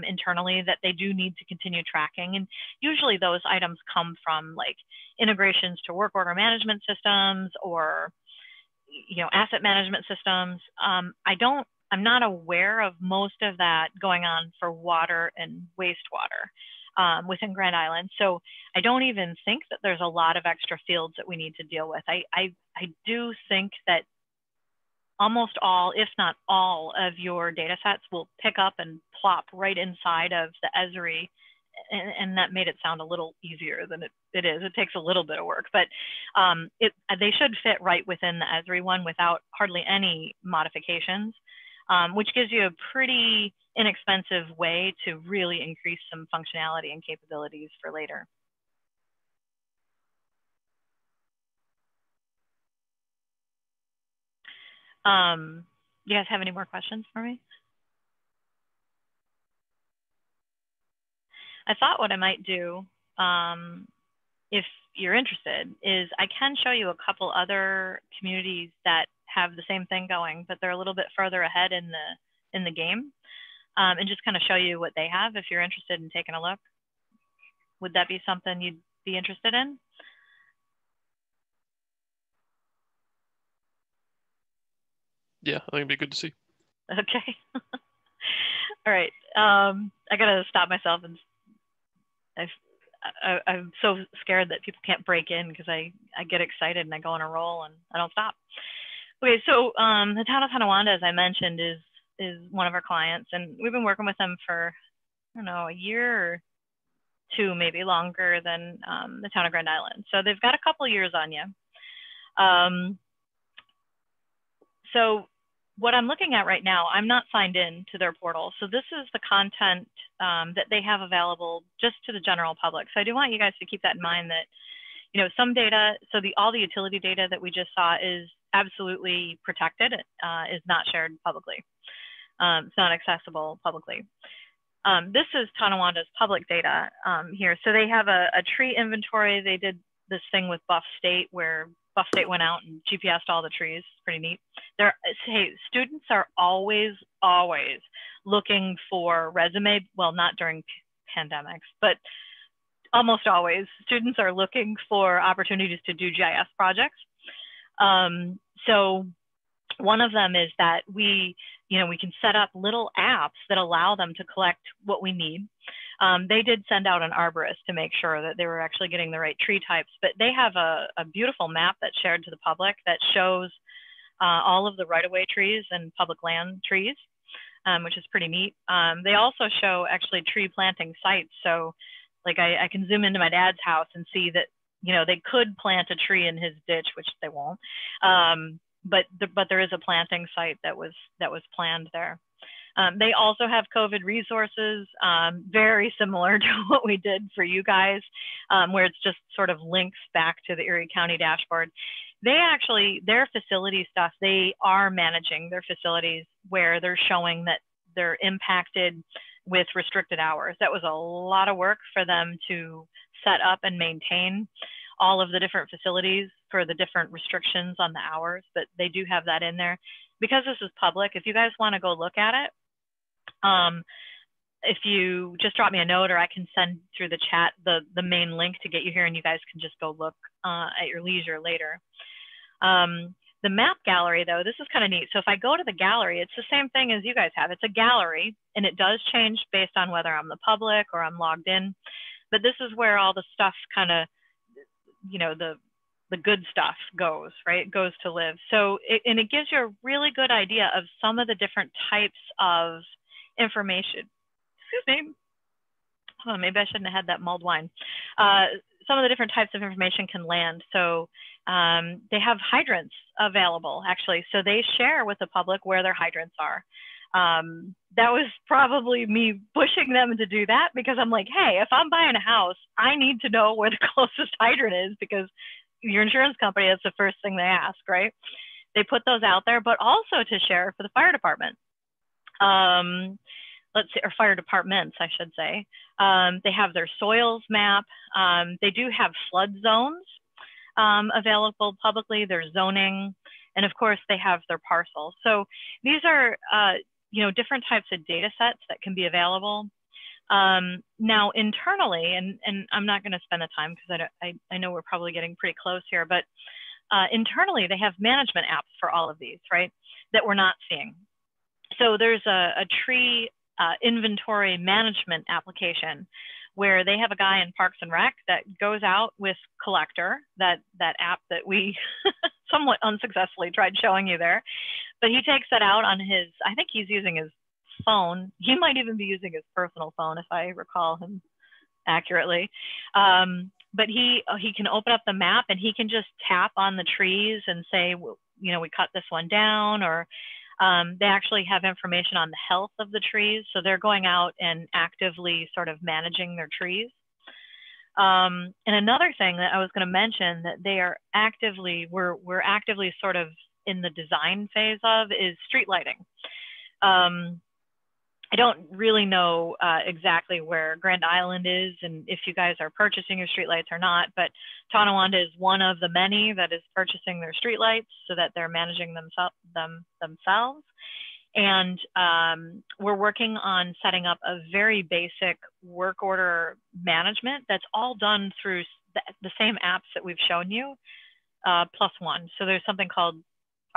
internally that they do need to continue tracking. And usually those items come from like integrations to work order management systems or, you know, asset management systems. I'm not aware of most of that going on for water and wastewater within Grand Island. So I don't even think that there's a lot of extra fields that we need to deal with. I do think that almost all, if not all, of your data sets will pick up and plop right inside of the Esri. And that made it sound a little easier than it is. It takes a little bit of work, but they should fit right within the Esri one without hardly any modifications, which gives you a pretty inexpensive way to really increase some functionality and capabilities for later. You guys have any more questions for me? I thought what I might do, if you're interested, is I can show you a couple other communities that have the same thing going, but they're a little bit further ahead in the game, and just kind of show you what they have if you're interested in taking a look. Would that be something you'd be interested in? Yeah, I think it'd be good to see. Okay. All right. I gotta stop myself, and I'm so scared that people can't break in because I get excited and I go on a roll and I don't stop. Okay, so the town of Tonawanda, as I mentioned, is one of our clients, and we've been working with them for, I don't know, a year or two, maybe longer than the town of Grand Island. So they've got a couple years on you. So what I'm looking at right now, I'm not signed in to their portal. So this is the content that they have available just to the general public. So I do want you guys to keep that in mind that, you know, some data, so all the utility data that we just saw is absolutely protected, is not shared publicly. It's not accessible publicly. This is Tonawanda's public data here. So they have a tree inventory. They did this thing with Buff State where Buff State went out and GPSed all the trees. Pretty neat. Hey, students are always looking for resume. Well, not during pandemics, but almost always. Students are looking for opportunities to do GIS projects. So one of them is that we can set up little apps that allow them to collect what we need. They did send out an arborist to make sure that they were actually getting the right tree types, but they have a beautiful map that's shared to the public that shows all of the right-of-way trees and public land trees, which is pretty neat. They also show actually tree planting sites. So like I can zoom into my dad's house and see that, you know, they could plant a tree in his ditch, which they won't. But there is a planting site that was planned there. They also have COVID resources, very similar to what we did for you guys, where it's just sort of links back to the Erie County dashboard. They actually, their facility stuff, they are managing their facilities where they're showing that they're impacted with restricted hours. That was a lot of work for them to set up and maintain all of the different facilities for the different restrictions on the hours, but they do have that in there. Because this is public, if you guys want to go look at it, if you just drop me a note, or I can send through the chat the main link to get you here, and you guys can just go look at your leisure later. The map gallery, though, this is kind of neat. So if I go to the gallery, it's the same thing as you guys have. It's a gallery, and it does change based on whether I'm the public or I'm logged in. But this is where all the stuff kind of, you know, the good stuff goes, right? It goes to live. So, and it gives you a really good idea of some of the different types of information. Excuse me. oh, maybe I shouldn't have had that mulled wine. Some of the different types of information can land. So they have hydrants available, actually. So they share with the public where their hydrants are. That was probably me pushing them to do that, because I'm like, hey, if I'm buying a house, I need to know where the closest hydrant is, because your insurance company, that's the first thing they ask, right? They put those out there, but also to share for the fire department. Let's see, or fire departments, I should say. They have their soils map. They do have flood zones available publicly, their zoning, and of course they have their parcels. So these are, you know, different types of data sets that can be available. Now internally, and I'm not gonna spend the time because I know we're probably getting pretty close here, but internally they have management apps for all of these, right, that we're not seeing. So there's a tree inventory management application where they have a guy in Parks and Rec that goes out with Collector, that app that we somewhat unsuccessfully tried showing you there. But he takes that out on his, I think he's using his phone. He might even be using his personal phone, if I recall him accurately. But he can open up the map and he can just tap on the trees and say, you know, we cut this one down, or they actually have information on the health of the trees. So they're going out and actively sort of managing their trees. And another thing that I was going to mention that they are actively, we're actively sort of in the design phase of is street lighting. I don't really know exactly where Grand Island is and if you guys are purchasing your streetlights or not, but Tonawanda is one of the many that is purchasing their streetlights so that they're managing themselves. And we're working on setting up a very basic work order management that's all done through the same apps that we've shown you, plus one. So there's something called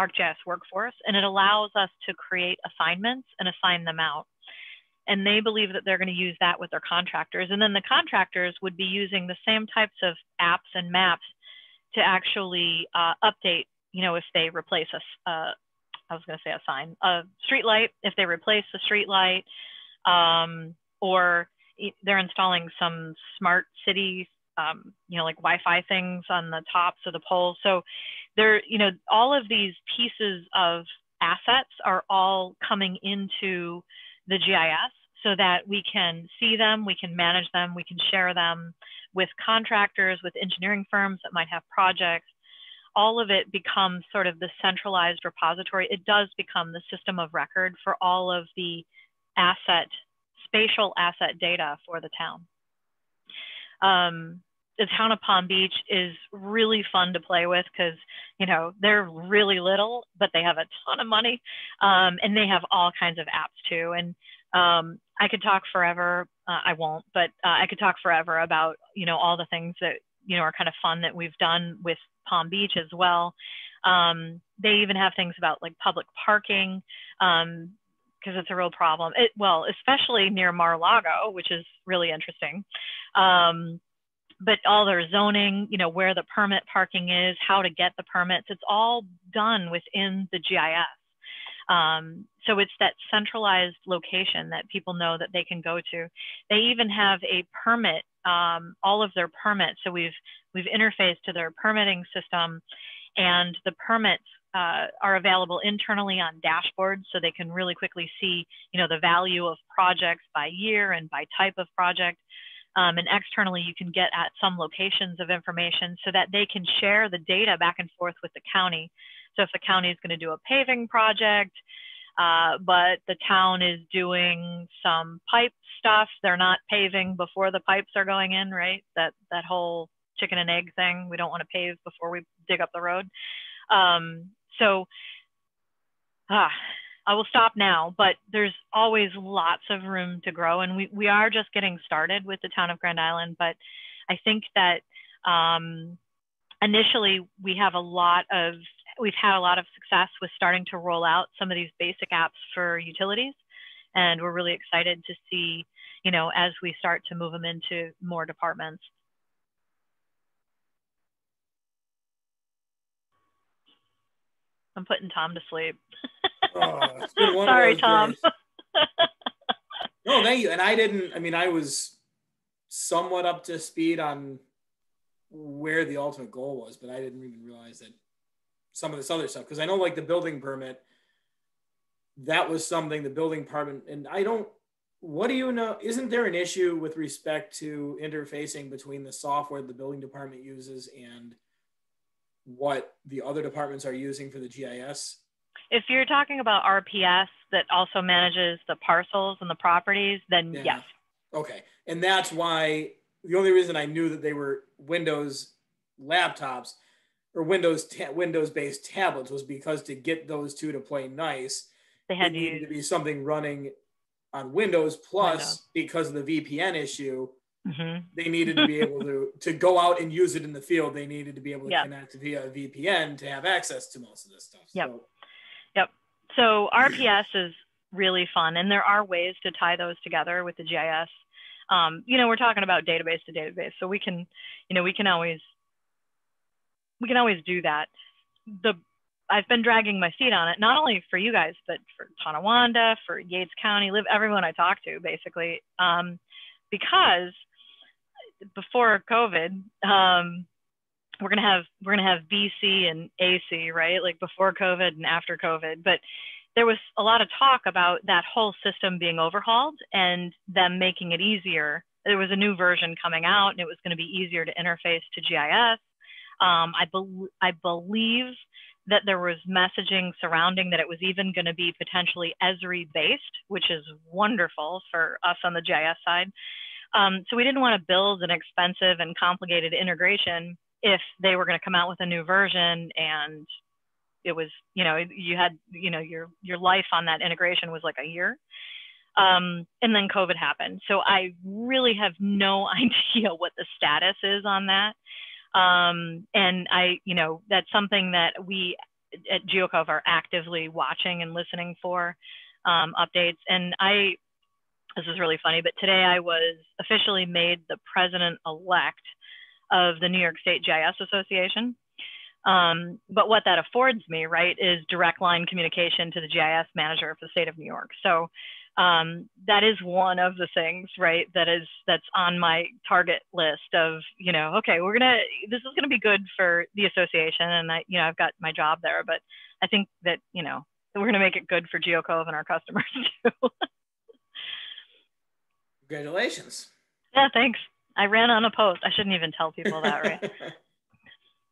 ArcGIS Workforce, and it allows us to create assignments and assign them out. And they believe that they're going to use that with their contractors. And then the contractors would be using the same types of apps and maps to actually update, you know, if they replace a street light, if they replace the street light, or they're installing some smart city, you know, like Wi-Fi things on the tops of the poles. So there, you know, all of these pieces of assets are all coming into the GIS so that we can see them, we can manage them, we can share them with contractors, with engineering firms that might have projects. All of it becomes sort of the centralized repository. It does become the system of record for all of the spatial asset data for the town. The town of Palm Beach is really fun to play with because, you know, they're really little, but they have a ton of money, and they have all kinds of apps too. And I could talk forever. I won't, but I could talk forever about, you know, all the things that, you know, are kind of fun that we've done with Palm Beach as well. They even have things about like public parking, because it's a real problem. Well, especially near Mar-a-Lago, which is really interesting. But all their zoning, you know, where the permit parking is, how to get the permits, it's all done within the GIS. So it's that centralized location that people know that they can go to. They even have a permit, all of their permits. So we've interfaced to their permitting system, and the permits are available internally on dashboards, so they can really quickly see, you know, the value of projects by year and by type of project. And externally, you can get at some locations of information so that they can share the data back and forth with the county. So if the county is going to do a paving project, but the town is doing some pipe stuff, they're not paving before the pipes are going in, right? That whole chicken and egg thing. We don't want to pave before we dig up the road. I will stop now, but there's always lots of room to grow. And we are just getting started with the town of Grand Island, but I think that initially we've had a lot of success with starting to roll out some of these basic apps for utilities. And we're really excited to see, you know, as we start to move them into more departments. I'm putting Tom to sleep. Oh, it's been one Sorry, of those Tom. days. No, thank you. And I was somewhat up to speed on where the ultimate goal was, but I didn't even realize that some of this other stuff, because I know like the building permit, that was something the building department, and what do you know? Isn't there an issue with respect to interfacing between the software the building department uses and what the other departments are using for the GIS? If you're talking about RPS that also manages the parcels and the properties, then yes. Okay. And that's why the only reason I knew that they were Windows laptops or Windows-based tablets was because to get those two to play nice, they had needed to be something running on Windows plus because of the VPN issue. They needed to be able to go out and use it in the field. They needed to be able to connect via a VPN to have access to most of this stuff. So RPS is really fun, and there are ways to tie those together with the GIS. We're talking about database to database, so we can always do that. I've been dragging my feet on it, not only for you guys, but for Tonawanda, for Yates County, everyone I talk to, basically, because before COVID, we're gonna have BC and AC, right? Like before COVID and after COVID, but there was a lot of talk about that whole system being overhauled and them making it easier. There was a new version coming out, and it was going to be easier to interface to GIS. I believe that there was messaging surrounding that it was even going to be potentially Esri based, which is wonderful for us on the GIS side. So we didn't want to build an expensive and complicated integration if they were going to come out with a new version and it was, you had, your life on that integration was like a year. And then COVID happened. So I really have no idea what the status is on that. And that's something that we at GeoCove are actively watching and listening for updates. And this is really funny, but today I was officially made the president-elect of the New York State GIS Association. But what that affords me, right, is direct line communication to the GIS manager for the state of New York. So that is one of the things, right, that's on my target list of, okay, this is gonna be good for the association, and I've got my job there, but I think that, we're gonna make it good for GeoCove and our customers too. Congratulations. Yeah, thanks. I ran on a post. I shouldn't even tell people that, right?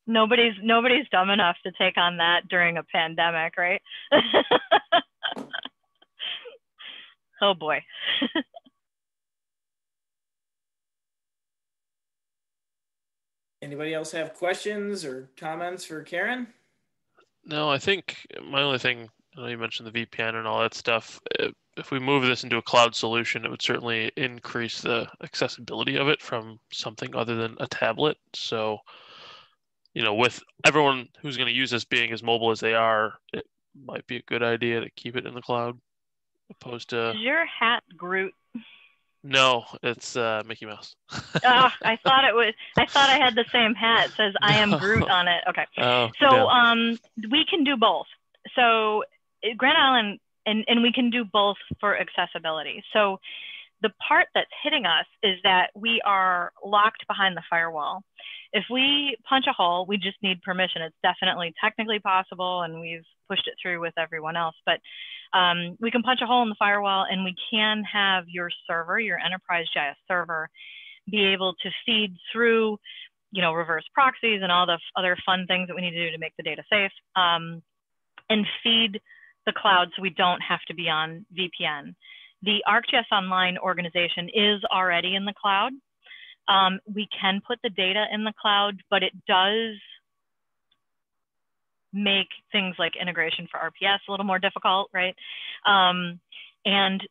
Nobody's dumb enough to take on that during a pandemic, right? Oh boy. Anybody else have questions or comments for Karen? No, I think my only thing, I know you mentioned the VPN and all that stuff. If we move this into a cloud solution, it would certainly increase the accessibility of it from something other than a tablet. So, with everyone who's going to use this being as mobile as they are, it might be a good idea to keep it in the cloud, opposed to. Is your hat Groot? No, it's Mickey Mouse. Oh, I thought I had the same hat. It says I am Groot on it. Okay. Oh, so we can do both. So Grand Island, and we can do both for accessibility. So the part that's hitting us is that we are locked behind the firewall. If we punch a hole, we just need permission. It's definitely technically possible, and we've pushed it through with everyone else. But we can punch a hole in the firewall, and we can have your server, your enterprise GIS server, be able to feed through, reverse proxies and all the other fun things that we need to do to make the data safe, and feed the cloud so we don't have to be on VPN. The ArcGIS Online organization is already in the cloud. We can put the data in the cloud, but it does make things like integration for RPS a little more difficult, right? And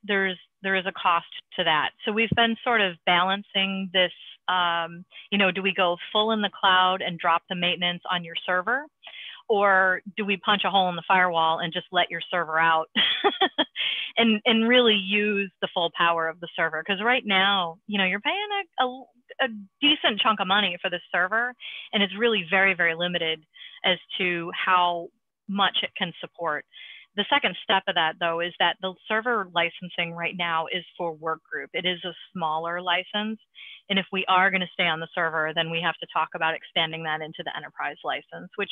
there is a cost to that. So we've been sort of balancing this, do we go full in the cloud and drop the maintenance on your server? Or do we punch a hole in the firewall and just let your server out and really use the full power of the server? Because right now, you're paying a decent chunk of money for the server, and it's really very, very limited as to how much it can support. the second step of that, though, is that the server licensing right now is for work group. It is a smaller license. And if we are going to stay on the server, then we have to talk about expanding that into the enterprise license, which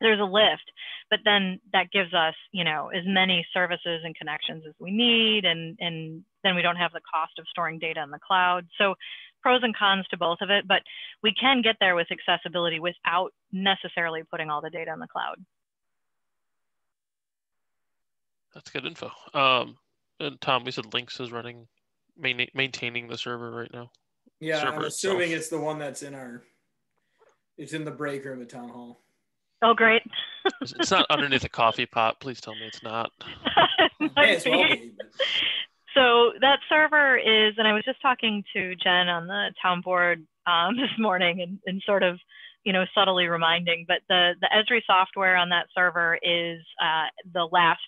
there's a lift, but then that gives us, you know, as many services and connections as we need. And then we don't have the cost of storing data in the cloud. So pros and cons to both of it, but we can get there with accessibility without necessarily putting all the data in the cloud. That's good info. And Tom, we said Lynx is running, maintaining the server right now. Yeah, Server I'm assuming itself. it's the one that's it's in the break room at Town Hall. Oh, great. It's not underneath a coffee pot. Please tell me it's not. May as well be. So that server is, and I was just talking to Jen on the town board this morning and sort of, you know, subtly reminding, but the Esri software on that server is the last,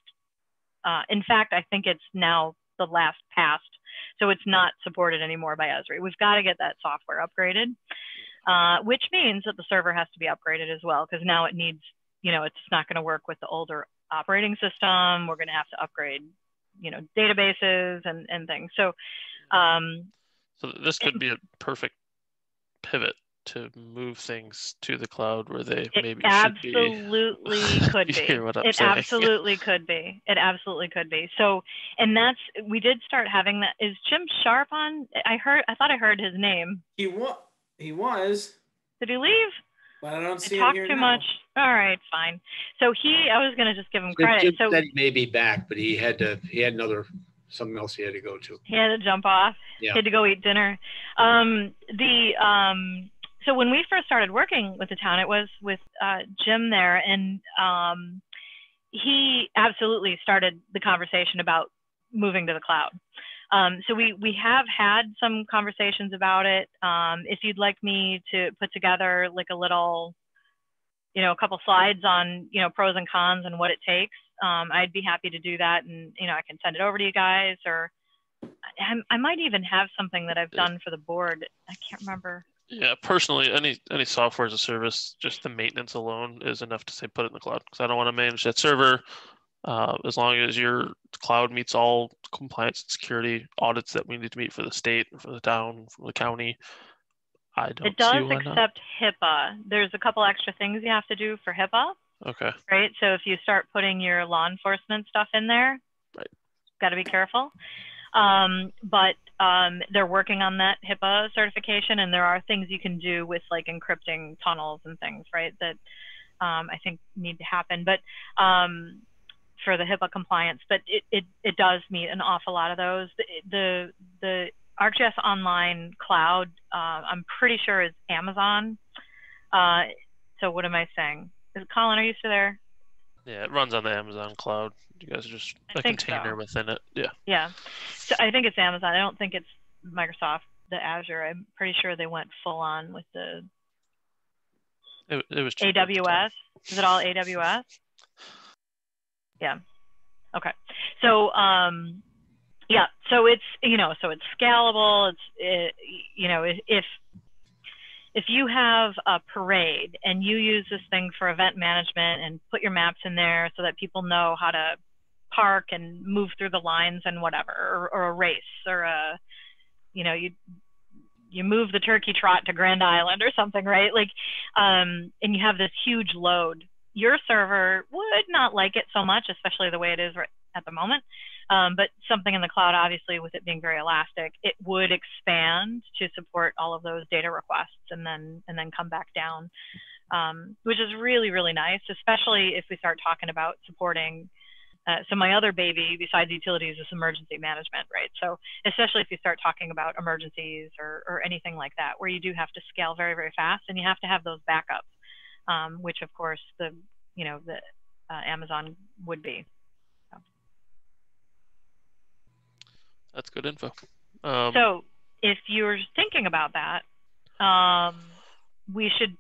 in fact, I think it's now the last passed. So it's not supported anymore by Esri. We've got to get that software upgraded, which means that the server has to be upgraded as well, because now it needs, you know, it's not going to work with the older operating system. We're going to have to upgrade, you know, databases and things. So, So this could be a perfect pivot to move things to the cloud where they maybe should be. Absolutely could be. You hear what I'm it saying? absolutely could be. It absolutely could be. So, and that's, we did start having that. Is Jim Sharp on? I thought I heard his name. He was. Did he leave? But I don't see I him here talked too now. much. All right, fine. So I was going to just give him credit. Jim So said he may be back, but he had something else he had to go to. he had to jump off. Yeah. He had to go eat dinner. So when we first started working with the town, it was with Jim there, and he absolutely started the conversation about moving to the cloud. So we have had some conversations about it. If you'd like me to put together like a little, you know, a couple slides on, you know, pros and cons and what it takes, I'd be happy to do that. And, you know, I can send it over to you guys, or I might even have something that I've done for the board. I can't remember. Yeah, personally, any software as a service, just the maintenance alone is enough to say put it in the cloud, because I don't want to manage that server. As long as your cloud meets all compliance and security audits that we need to meet for the state, for the town, for the county, I don't It does see why not. accept HIPAA. There's a couple extra things you have to do for HIPAA, Okay. right? So if you start putting your law enforcement stuff in there, Right. got to be careful. But they're working on that HIPAA certification, and there are things you can do with like encrypting tunnels and things, right, that I think need to happen. But for the HIPAA compliance, but it does meet an awful lot of those. The ArcGIS Online Cloud, I'm pretty sure is Amazon. So what am I saying? Colin, are you still there? Yeah, it runs on the Amazon cloud. You guys are just I a think container so. within it. Yeah. Yeah. So I think it's Amazon. I don't think it's Microsoft, the Azure. I'm pretty sure they went full on with the It was cheaper at the time. AWS. Is it all AWS? Yeah. Okay. So, yeah, so it's, you know, so it's scalable. You know, if you have a parade and you use this thing for event management and put your maps in there so that people know how to park and move through the lines and whatever, or a race, or you know, you move the turkey trot to Grand Island or something, right? Like, and you have this huge load. Your server would not like it so much, especially the way it is right at the moment. But something in the cloud, obviously, with it being very elastic, it would expand to support all of those data requests and then come back down, which is really, really nice, especially if we start talking about supporting. So my other baby besides utilities is emergency management, right? So especially if you start talking about emergencies or anything like that, where you do have to scale very, very fast, and you have to have those backups, which of course the Amazon would be. That's good info. So if you're thinking about that, we should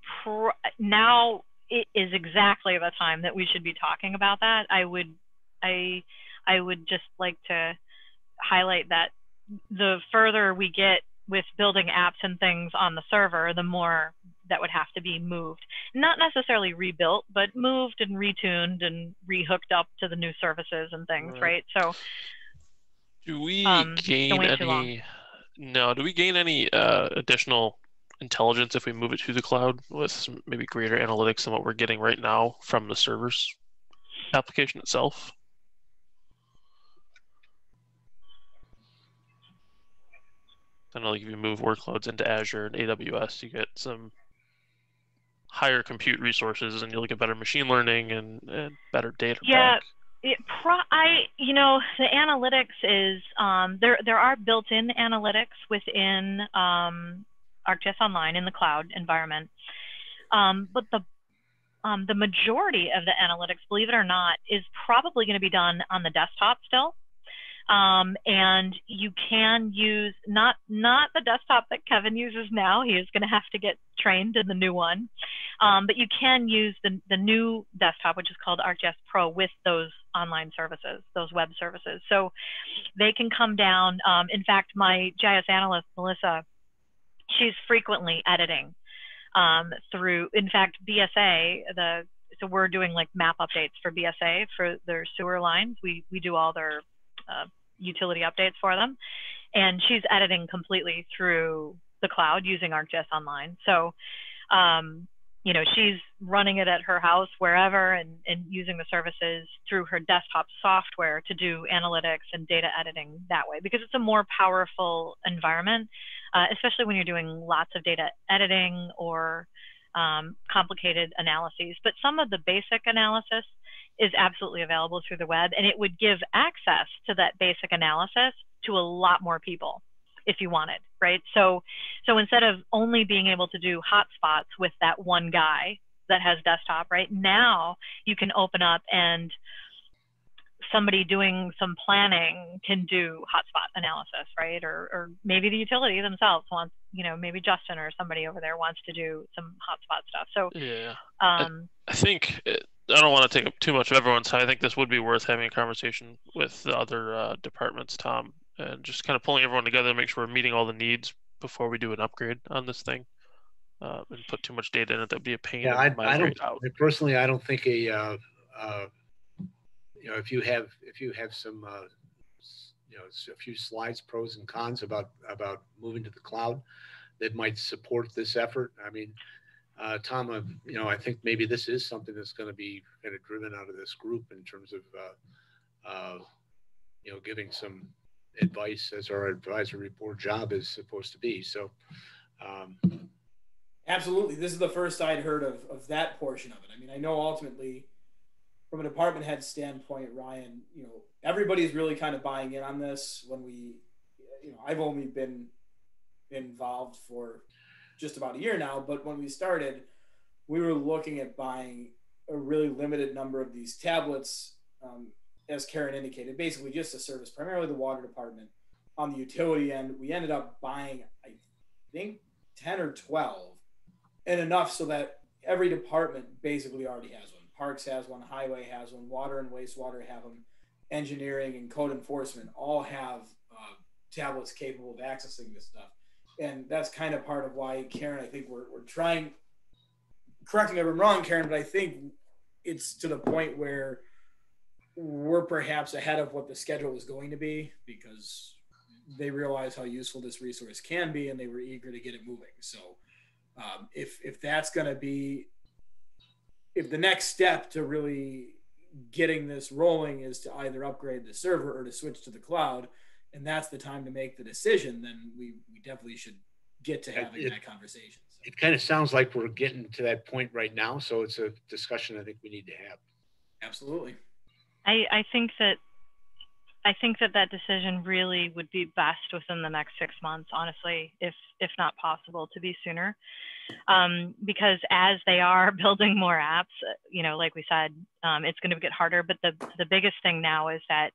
now it is exactly the time that we should be talking about that. I would just like to highlight that the further we get with building apps and things on the server, the more that would have to be moved. Not necessarily rebuilt, but moved and retuned and rehooked up to the new services and things, right? So do we don't gain wait too long. any? No, do we gain any additional intelligence if we move it to the cloud with some maybe greater analytics than what we're getting right now from the servers application itself? I know, like if you move workloads into Azure and AWS, you get some higher compute resources, and you'll get better machine learning and better data back. You know, the analytics is there are built-in analytics within ArcGIS Online in the cloud environment, but the majority of the analytics, believe it or not, is probably going to be done on the desktop still. And you can use not the desktop that Kevin uses now. He is going to have to get trained in the new one. But you can use the new desktop, which is called ArcGIS Pro, with those online services, those web services. So they can come down. In fact, my GIS analyst, Melissa, she's frequently editing through, in fact, BSA, so we're doing like map updates for BSA for their sewer lines. We do all their utility updates for them, and she's editing completely through the cloud using ArcGIS Online. So, you know, she's running it at her house, wherever, and using the services through her desktop software to do analytics and data editing that way, because it's a more powerful environment, especially when you're doing lots of data editing or complicated analyses. But some of the basic analysis is absolutely available through the web, and it would give access to that basic analysis to a lot more people if you wanted, right? So instead of only being able to do hotspots with that one guy that has desktop, right, now you can open up and somebody doing some planning can do hotspot analysis, right? Or maybe the utility themselves wants, you know, maybe Justin or somebody over there wants to do some hotspot stuff. So yeah, I think I don't want to take up too much of everyone's time. I think this would be worth having a conversation with the other departments, Tom, and just kind of pulling everyone together to make sure we're meeting all the needs before we do an upgrade on this thing, and put too much data in it. That'd be a pain. Yeah, I don't. Personally, I don't think you know, if you have some you know, a few slides, pros and cons about moving to the cloud that might support this effort. I mean, Tom, you know, I think maybe this is something that's going to be kind of driven out of this group in terms of, you know, giving some advice as our advisory board job is supposed to be. So, absolutely, this is the first I'd heard of that portion of it. I mean, I know ultimately, from a department head standpoint, Ryan, you know, everybody's really kind of buying in on this. When we, you know, I've only been involved for just about a year now, but when we started, we were looking at buying a really limited number of these tablets, as Karen indicated, basically just to service primarily the water department. On the utility end, we ended up buying, I think, 10 or 12, and enough so that every department basically already has one. Parks has one, highway has one, water and wastewater have them, engineering and code enforcement all have tablets capable of accessing this stuff. And that's kind of part of why, Karen, I think we're trying, correct me if I'm wrong, Karen, but I think it's to the point where we're perhaps ahead of what the schedule was going to be, because they realize how useful this resource can be and they were eager to get it moving. So if that's going to be, if the next step to really getting this rolling is to either upgrade the server or to switch to the cloud, and that's the time to make the decision, then we definitely should get to having that conversation. So. It kind of sounds like we're getting to that point right now, so it's a discussion I think we need to have. Absolutely. I think that decision really would be best within the next 6 months, honestly, if not possible to be sooner. Because as they are building more apps, you know, like we said, it's going to get harder. But the biggest thing now is that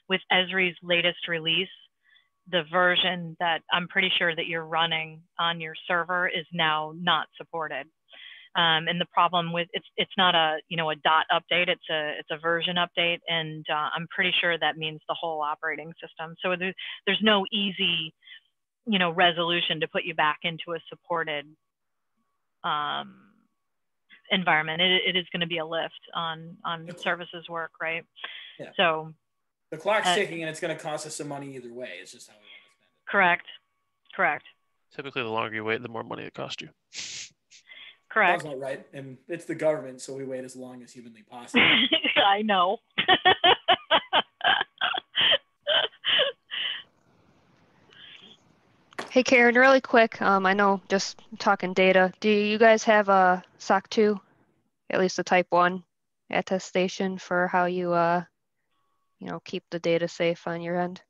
with Esri's latest release, the version that I'm pretty sure that you're running on your server is now not supported. And the problem with it's not a, you know, a dot update, it's a version update, and I'm pretty sure that means the whole operating system. So there's no easy resolution to put you back into a supported environment. It is going to be a lift on services work, right? Yeah. So the clock's ticking, and it's going to cost us some money either way. It's just how we want to spend it. Correct. Typically, the longer you wait, the more money it costs you. Correct. That's not right, and it's the government, so we wait as long as humanly possible. I know. Hey Karen, really quick, I know just talking data, do you guys have a SOC 2, at least a type 1 attestation for how you keep the data safe on your end?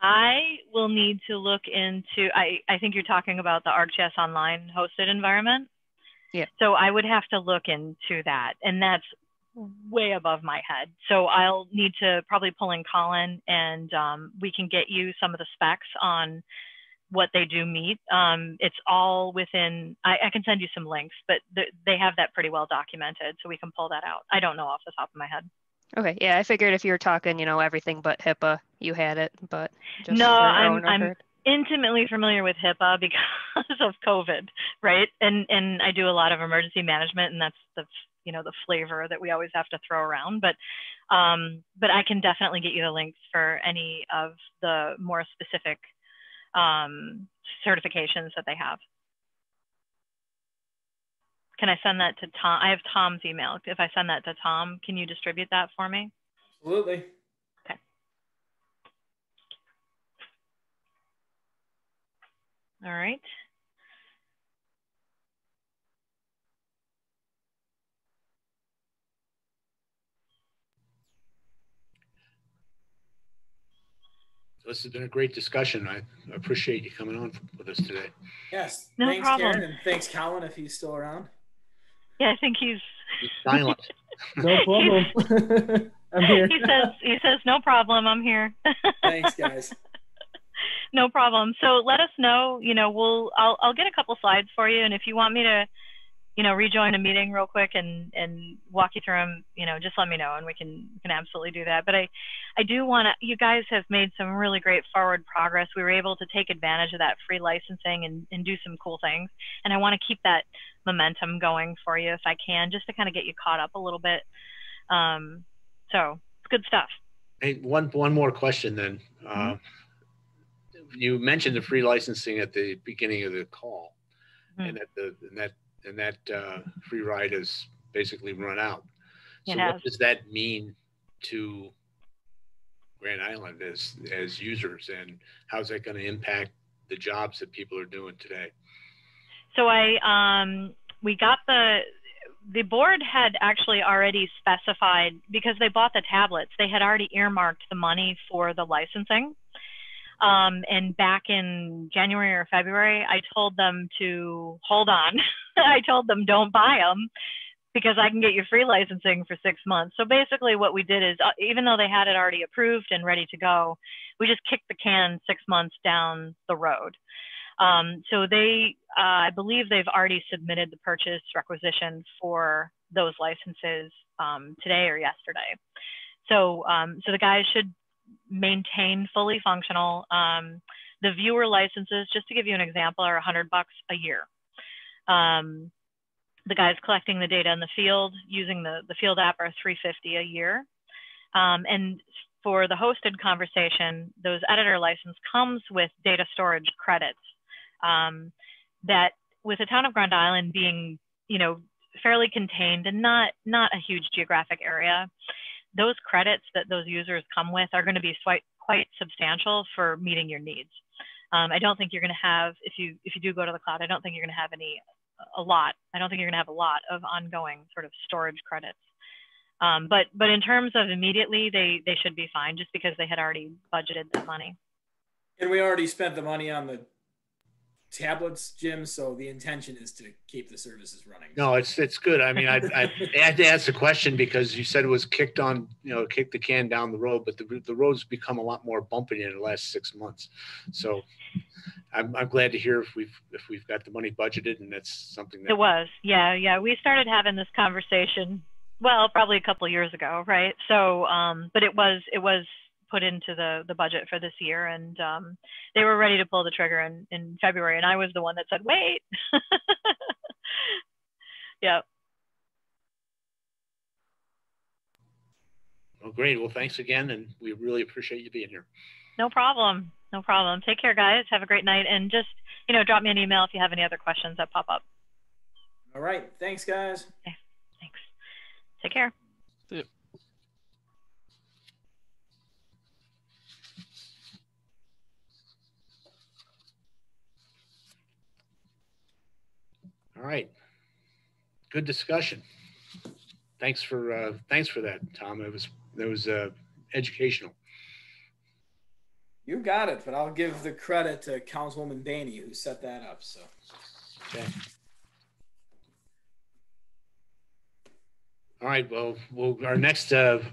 I will need to look into, I think you're talking about the ArcGIS Online hosted environment. Yeah. So I would have to look into that, and that's way above my head. So I'll need to probably pull in Colin, and we can get you some of the specs on what they do meet. It's all within, I can send you some links, but they have that pretty well documented, so we can pull that out. I don't know off the top of my head. Okay, yeah, I figured if you were talking, everything but HIPAA, you had it, but just no, for your I'm own record. intimately familiar with HIPAA because of COVID, right? And I do a lot of emergency management, and that's the the flavor that we always have to throw around. But I can definitely get you the links for any of the more specific certifications that they have. Can I send that to Tom? I have Tom's email. If I send that to Tom, can you distribute that for me? Absolutely. Okay. All right. This has been a great discussion. I appreciate you coming on with us today. Yes. No thanks, problem. Karen, and thanks, Colin, if he's still around. Yeah, I think he's silent. No problem. I'm here. He says no problem. I'm here. Thanks, guys. No problem. So let us know. I'll get a couple slides for you, and if you want me to, rejoin a meeting real quick and walk you through them, just let me know, and we can absolutely do that. But I do want to. You guys have made some really great forward progress. We were able to take advantage of that free licensing and do some cool things, and I want to keep that momentum going for you if I can, just to kind of get you caught up a little bit. So it's good stuff. Hey, one more question then. Mm-hmm. You mentioned the free licensing at the beginning of the call, Mm-hmm. and that free ride has basically run out. So It has. what does that mean to Grand Island as users, and how's that going to impact the jobs that people are doing today? So we got the board had actually already specified, because they bought the tablets, they had already earmarked the money for the licensing. And back in January or February, I told them to hold on. I told them don't buy them because I can get you free licensing for 6 months. So basically what we did is, even though they had it already approved and ready to go, we just kicked the can 6 months down the road. So I believe they've already submitted the purchase requisition for those licenses today or yesterday. So the guys should maintain fully functional. The viewer licenses, just to give you an example, are $100 a year. The guys collecting the data in the field using the field app are $350 a year. And for the hosted conversation, those editor license comes with data storage credits. That with the town of Grand Island being, fairly contained and not a huge geographic area, those credits that those users come with are going to be quite substantial for meeting your needs. I don't think you're going to have, if you do go to the cloud, I don't think you're going to have a lot of ongoing sort of storage credits. But in terms of immediately, they should be fine just because they had already budgeted that money. And we already spent the money on the tablets, Jim, so the intention is to keep the services running. No, it's good. I mean, I had to ask the question because you said it was kicked the can down the road, but the road's become a lot more bumpy in the last 6 months. So I'm glad to hear if we've got the money budgeted, and that's something that it was. Yeah. We started having this conversation, well, probably a couple of years ago, right? So, but it was put into the budget for this year, and they were ready to pull the trigger in February, and I was the one that said, wait. Yeah. Well, great. Well, thanks again, and we really appreciate you being here. No problem. No problem. Take care, guys. Have a great night, and just, drop me an email if you have any other questions that pop up. All right. Thanks, guys. Okay. Thanks. Take care. Yep. All right. Good discussion. Thanks for that, Tom. It was educational. You got it, but I'll give the credit to Councilwoman Daney who set that up. So. Okay. All right. Well, our next up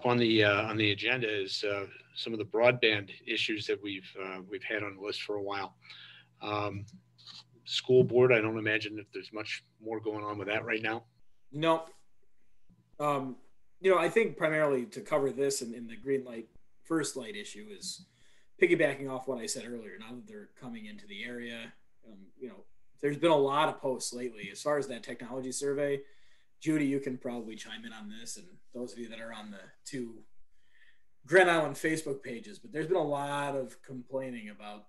on the agenda is some of the broadband issues that we've had on the list for a while. School board, I don't imagine if there's much more going on with that right now. No. I think primarily to cover this in the green light, first light issue is piggybacking off what I said earlier. Now that they're coming into the area, there's been a lot of posts lately as far as that technology survey. Judy, you can probably chime in on this, and those of you that are on the two Grand Island Facebook pages, but there's been a lot of complaining about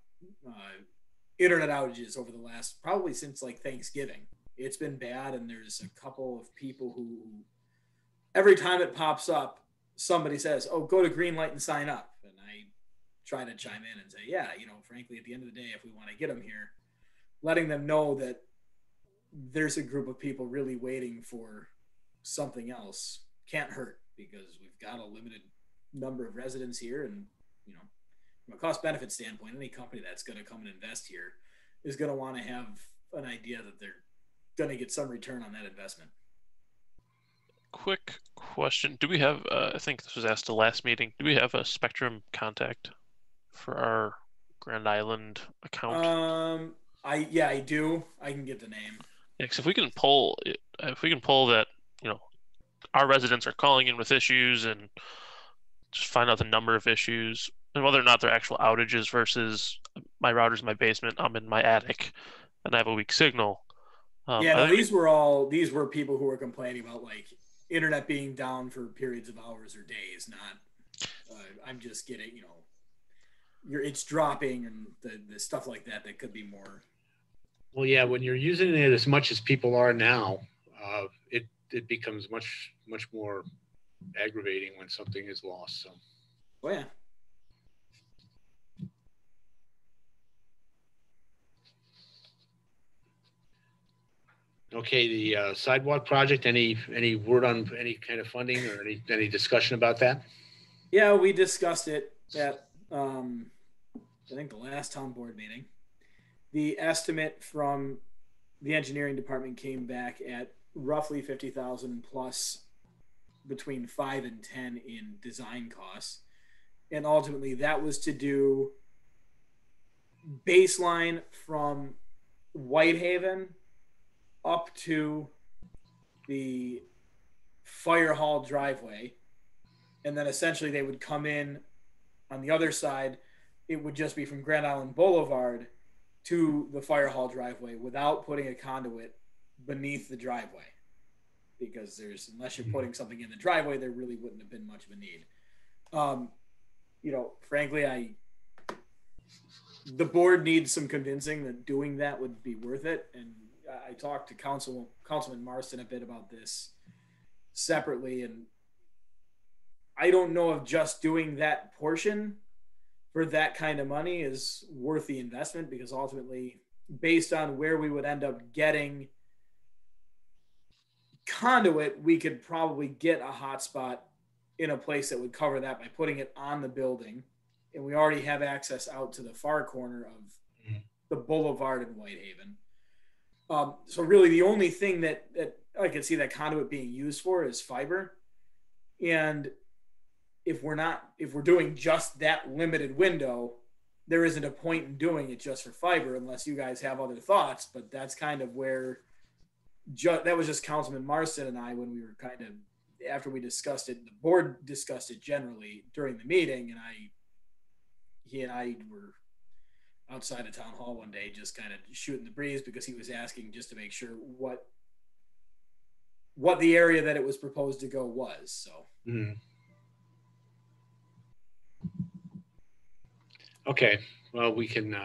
internet outages over the last, probably since like Thanksgiving. It's been bad, and there's a couple of people who every time it pops up, somebody says, oh, go to Greenlight and sign up. And I try to chime in and say, yeah, frankly, at the end of the day, if we want to get them here, letting them know that there's a group of people really waiting for something else can't hurt, because we've got a limited number of residents here. And, from a cost benefit standpoint, any company that's going to come and invest here is going to want to have an idea that they're going to get some return on that investment. Quick question. Do we have, I think this was asked the last meeting, do we have a Spectrum contact for our Grand Island account? I do. I can get the name. Yeah, because if we can pull that, our residents are calling in with issues, and just find out the number of issues and whether or not they're actual outages versus my router's in my basement, I'm in my attic, and I have a weak signal. These were people who were complaining about like internet being down for periods of hours or days, not I'm just getting, it's dropping and the stuff like that could be more. Well, yeah, when you're using it as much as people are now, it becomes much more aggravating when something is lost. So. Oh yeah. Okay, the sidewalk project. Any word on any kind of funding or any discussion about that? Yeah, we discussed it at I think the last town board meeting. The estimate from the engineering department came back at roughly 50,000 plus between 5 and 10 in design costs, and ultimately that was to do baseline from Whitehaven up to the fire hall driveway, and then essentially they would come in on the other side. It would just be from Grand Island Boulevard to the fire hall driveway without putting a conduit beneath the driveway, because unless you're putting something in the driveway, there really wouldn't have been much of a need. Frankly, the board needs some convincing that doing that would be worth it. And I talked to Councilman Marston a bit about this separately, and I don't know if just doing that portion for that kind of money is worth the investment, because ultimately, based on where we would end up getting conduit, we could probably get a hotspot in a place that would cover that by putting it on the building, and we already have access out to the far corner of the boulevard in Whitehaven. So really the only thing that I could see that conduit being used for is fiber. And if we're doing just that limited window, there isn't a point in doing it just for fiber unless you guys have other thoughts. But that's kind of where that was just Councilman Marston and I when we were kind of after we discussed it, the board discussed it generally during the meeting, and he and I were outside of town hall one day, just kind of shooting the breeze, because he was asking just to make sure what the area that it was proposed to go was. So. Okay. Well, we can,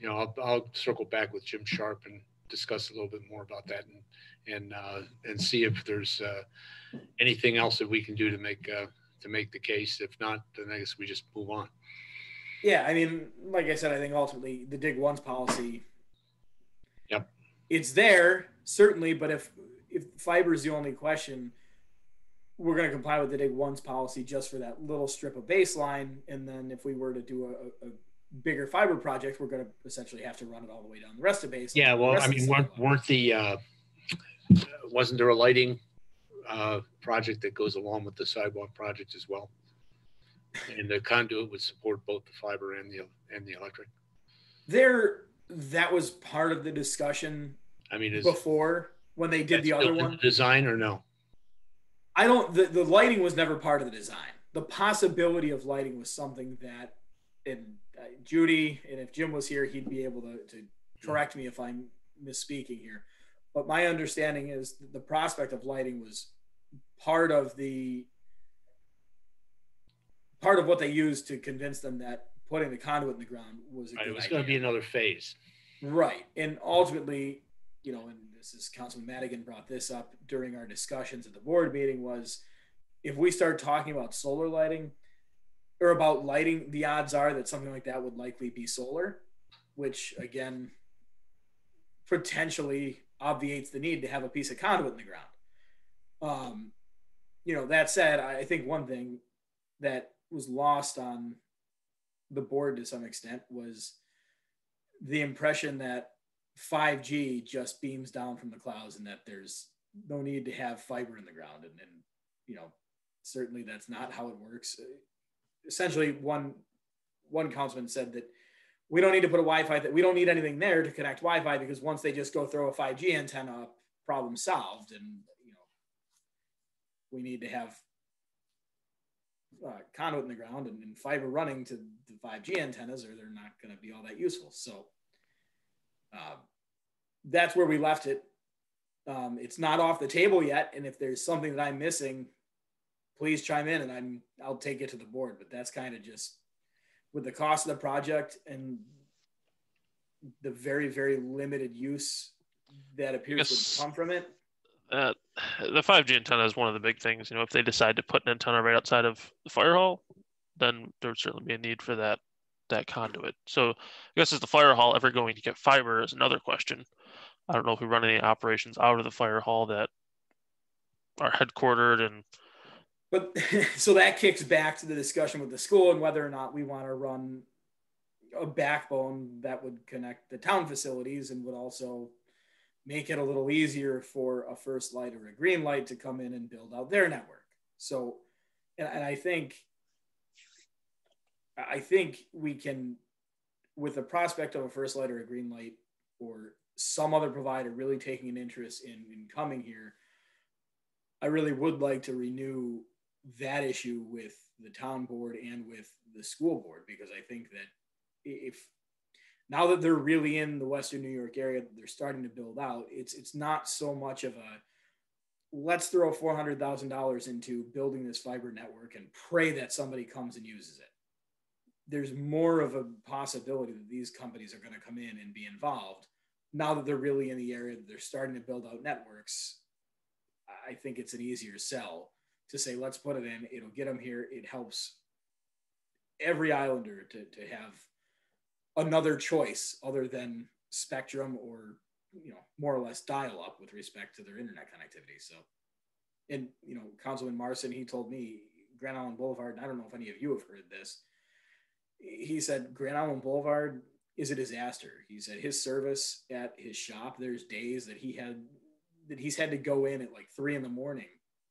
I'll circle back with Jim Sharp and discuss a little bit more about that, and see if there's anything else that we can do to make the case. If not, then I guess we just move on. Yeah, I mean, like I said, I think ultimately the dig once policy. Yep. It's there, certainly, but if fiber is the only question, we're going to comply with the dig once policy just for that little strip of baseline, and then if we were to do a bigger fiber project, we're going to essentially have to run it all the way down the rest of base. Yeah, well, I mean, wasn't there a lighting project that goes along with the sidewalk project as well? And the conduit would support both the fiber and the electric. That was part of the discussion. I mean, before when they did the other one. Design or no? I don't. The lighting was never part of the design. The possibility of lighting was something that, and Judy, and if Jim was here, he'd be able to correct me if I'm misspeaking here. But my understanding is the prospect of lighting was part of what they used to convince them that putting the conduit in the ground was a good idea. It was going to be another phase. Right. And ultimately, and this is Councilman Madigan brought this up during our discussions at the board meeting, was if we start talking about solar lighting or about lighting, the odds are that something like that would likely be solar, which again, potentially obviates the need to have a piece of conduit in the ground. That said, I think one thing that was lost on the board to some extent was the impression that 5G just beams down from the clouds and that there's no need to have fiber in the ground. And certainly that's not how it works. Essentially, one councilman said that we don't need to put a Wi-Fi, that we don't need anything there to connect Wi-Fi, because once they just go throw a 5G antenna up, problem solved. And, we need to have conduit in the ground and fiber running to the 5G antennas, or they're not going to be all that useful. So that's where we left it. It's not off the table yet. And if there's something that I'm missing, please chime in and I'll take it to the board. But that's kind of just with the cost of the project and the very, very limited use that appears to come from it. The 5G antenna is one of the big things. If they decide to put an antenna right outside of the fire hall, then there would certainly be a need for that conduit. So I guess, is the fire hall ever going to get fiber is another question. I don't know if we run any operations out of the fire hall that are headquartered But so that kicks back to the discussion with the school and whether or not we want to run a backbone that would connect the town facilities and would also make it a little easier for a First Light or a Green Light to come in and build out their network. So, and I think we can, with the prospect of a First Light or a Green Light or some other provider really taking an interest in coming here, I really would like to renew that issue with the town board and with the school board, because I think that if now that they're really in the Western New York area, they're starting to build out, it's not so much of a let's throw $400,000 into building this fiber network and pray that somebody comes and uses it. There's more of a possibility that these companies are going to come in and be involved. Now that they're really in the area, that they're starting to build out networks, I think it's an easier sell to say, let's put it in, it'll get them here. It helps every Islander to have another choice other than Spectrum or, more or less dial up with respect to their internet connectivity. So, and, Councilman Marson, he told me Grand Island Boulevard, and I don't know if any of you have heard this, he said Grand Island Boulevard is a disaster. He said his service at his shop, there's days that he's had to go in at like 3 a.m.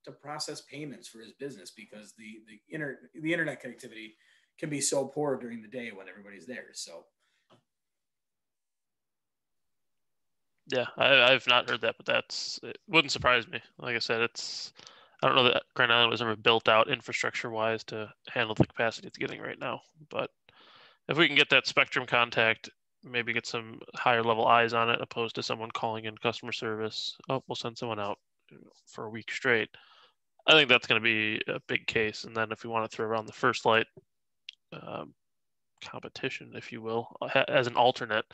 to process payments for his business because the internet connectivity can be so poor during the day when everybody's there. So yeah, I've not heard that, but it wouldn't surprise me. Like I said, I don't know that Grand Island was ever built out infrastructure-wise to handle the capacity it's getting right now. But if we can get that Spectrum contact, maybe get some higher level eyes on it, opposed to someone calling in customer service. Oh, we'll send someone out for a week straight. I think that's going to be a big case. And then if we want to throw around the First Light competition, if you will, as an alternate,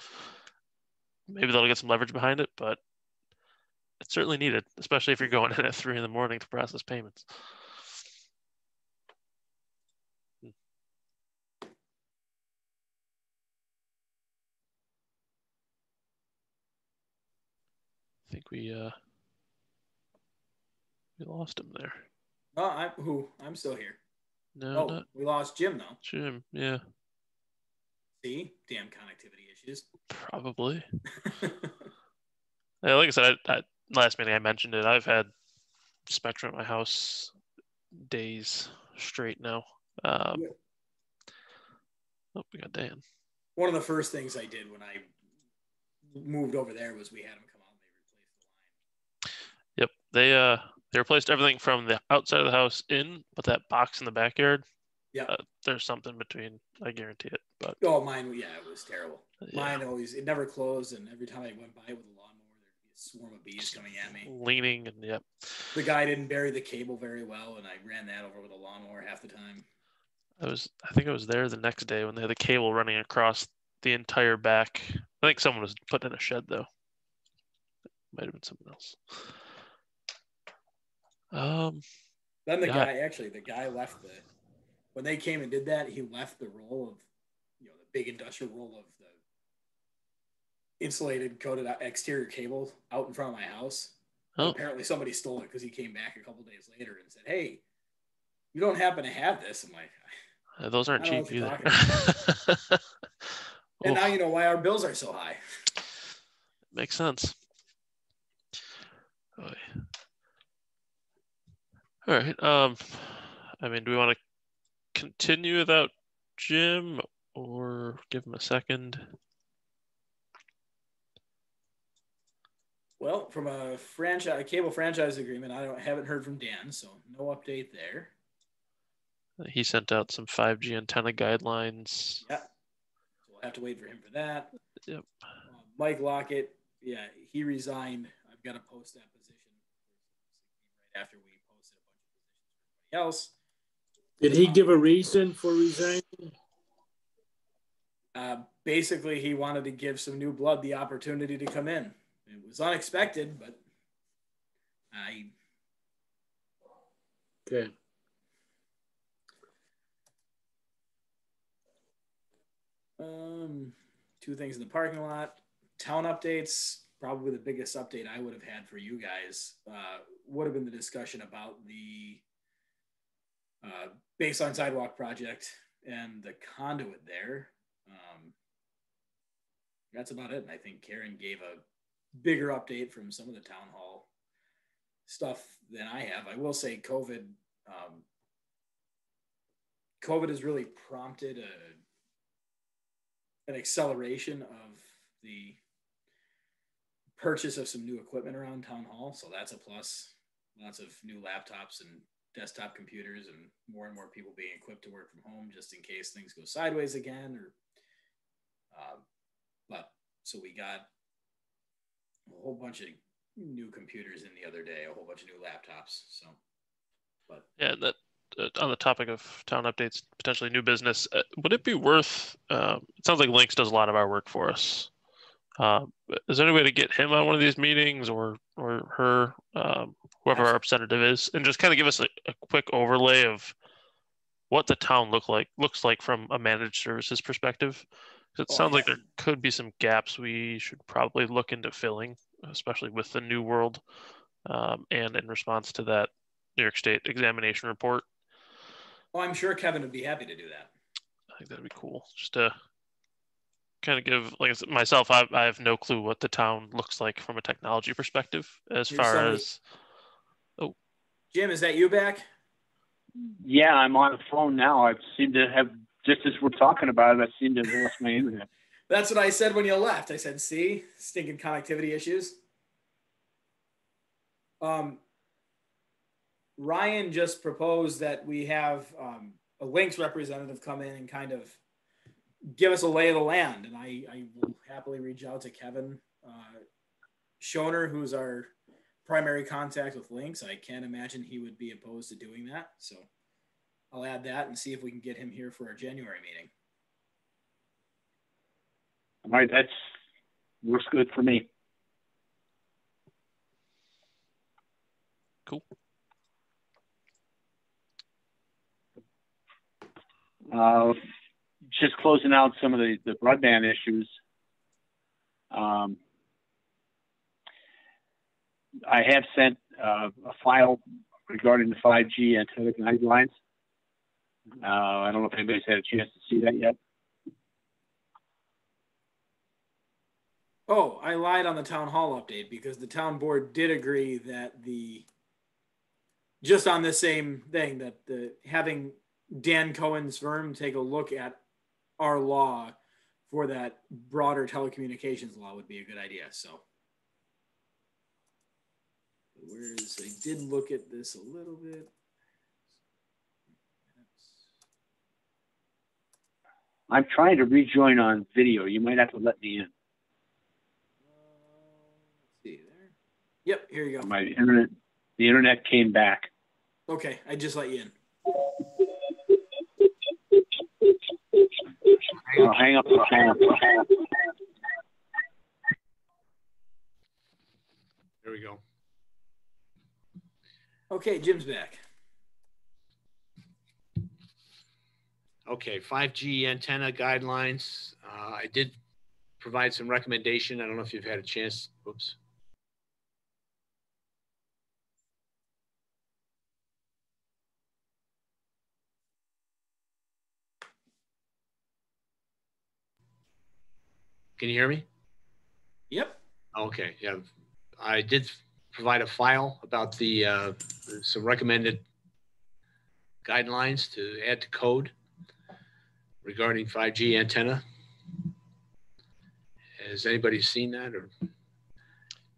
maybe that'll get some leverage behind it, but it's certainly needed, especially if you're going in at 3 in the morning to process payments. I think we lost him there. Oh, I'm still here. No, we lost Jim though. Jim, yeah. See, damn connectivity issues. Probably. Yeah, like I said, last meeting I mentioned it. I've had Spectrum at my house days straight now. Oh, we got Dan. One of the first things I did when I moved over there was we had them come out and they replaced the line. Yep, they replaced everything from the outside of the house in, but that box in the backyard. Yeah, there's something between. I guarantee it. But mine, yeah, it was terrible. Yeah. Mine it never closed, and every time I went by with a lawnmower, there'd be a swarm of bees coming at me. Leaning and yep. The guy didn't bury the cable very well, and I ran that over with a lawnmower half the time. I think I was there the next day when they had the cable running across the entire back. I think someone was put in a shed though. Might have been someone else. Then the guy left when they came and did that, he left the roll of, the big industrial roll of the insulated coated exterior cable out in front of my house. Oh. Apparently somebody stole it because he came back a couple days later and said, "Hey, you don't happen to have this?" I'm like, those aren't cheap either. And now you know why our bills are so high. Makes sense. All right. I mean, do we want to continue without Jim or give him a second? Well, from a cable franchise agreement, I haven't heard from Dan, so no update there. He sent out some 5G antenna guidelines. Yeah, so we'll have to wait for him for that. Yep. Mike Lockett, yeah, he resigned. I've got to post that position right after we posted a bunch of positions for everybody else. Did he give a reason for resigning? Basically, he wanted to give some new blood the opportunity to come in. It was unexpected, but Okay. Two things in the parking lot. Town updates. Probably the biggest update I would have had for you guys would have been the discussion about the baseline sidewalk project and the conduit there. That's about it. And I think Karen gave a bigger update from some of the town hall stuff than I have. I will say COVID has really prompted an acceleration of the purchase of some new equipment around town hall. So that's a plus. Lots of new laptops and desktop computers and more people being equipped to work from home just in case things go sideways again. So we got a whole bunch of new computers in the other day, a whole bunch of new laptops. So, but yeah, that on the topic of town updates, potentially new business, would it be worth? It sounds like Lynx does a lot of our work for us. Is there any way to get him on one of these meetings or her, whoever our representative is, and just kind of give us a quick overlay of what the town looks like from a managed services perspective? It sounds like there could be some gaps we should probably look into filling, especially with the new world, and in response to that New York State examination report. Oh, I'm sure Kevin would be happy to do that. I think that'd be cool. Just to kind of give, like myself, I have no clue what the town looks like from a technology perspective as far as. Oh, Jim, is that you back? Yeah, I'm on the phone now. I seem to have, just as we're talking about it, I seem to have lost my internet. That's what I said when you left. I said, see, stinking connectivity issues. Ryan just proposed that we have a Lynx representative come in and kind of give us a lay of the land. And I will happily reach out to Kevin Schoner, who's our primary contact with Lynx. I can't imagine he would be opposed to doing that. So I'll add that and see if we can get him here for our January meeting. All right, that works good for me. Cool. Just closing out some of the broadband issues. I have sent a file regarding the 5G antenna guidelines. I don't know if anybody's had a chance to see that yet. Oh, I lied on the town hall update because the town board did agree that just on this same thing, that having Dan Cohen's firm take a look at our law for that broader telecommunications law would be a good idea. So I did look at this a little bit. I'm trying to rejoin on video. You might have to let me in. Let's see there. Yep, here you go. My internet, the internet came back. Okay, I just let you in. Oh, hang up. There we go. Okay, Jim's back. Okay, 5G antenna guidelines. I did provide some recommendation. I don't know if you've had a chance. Oops. Can you hear me? Yep. Okay, yeah. I did provide a file about the some recommended guidelines to add to code regarding 5G antenna. Has anybody seen that? Or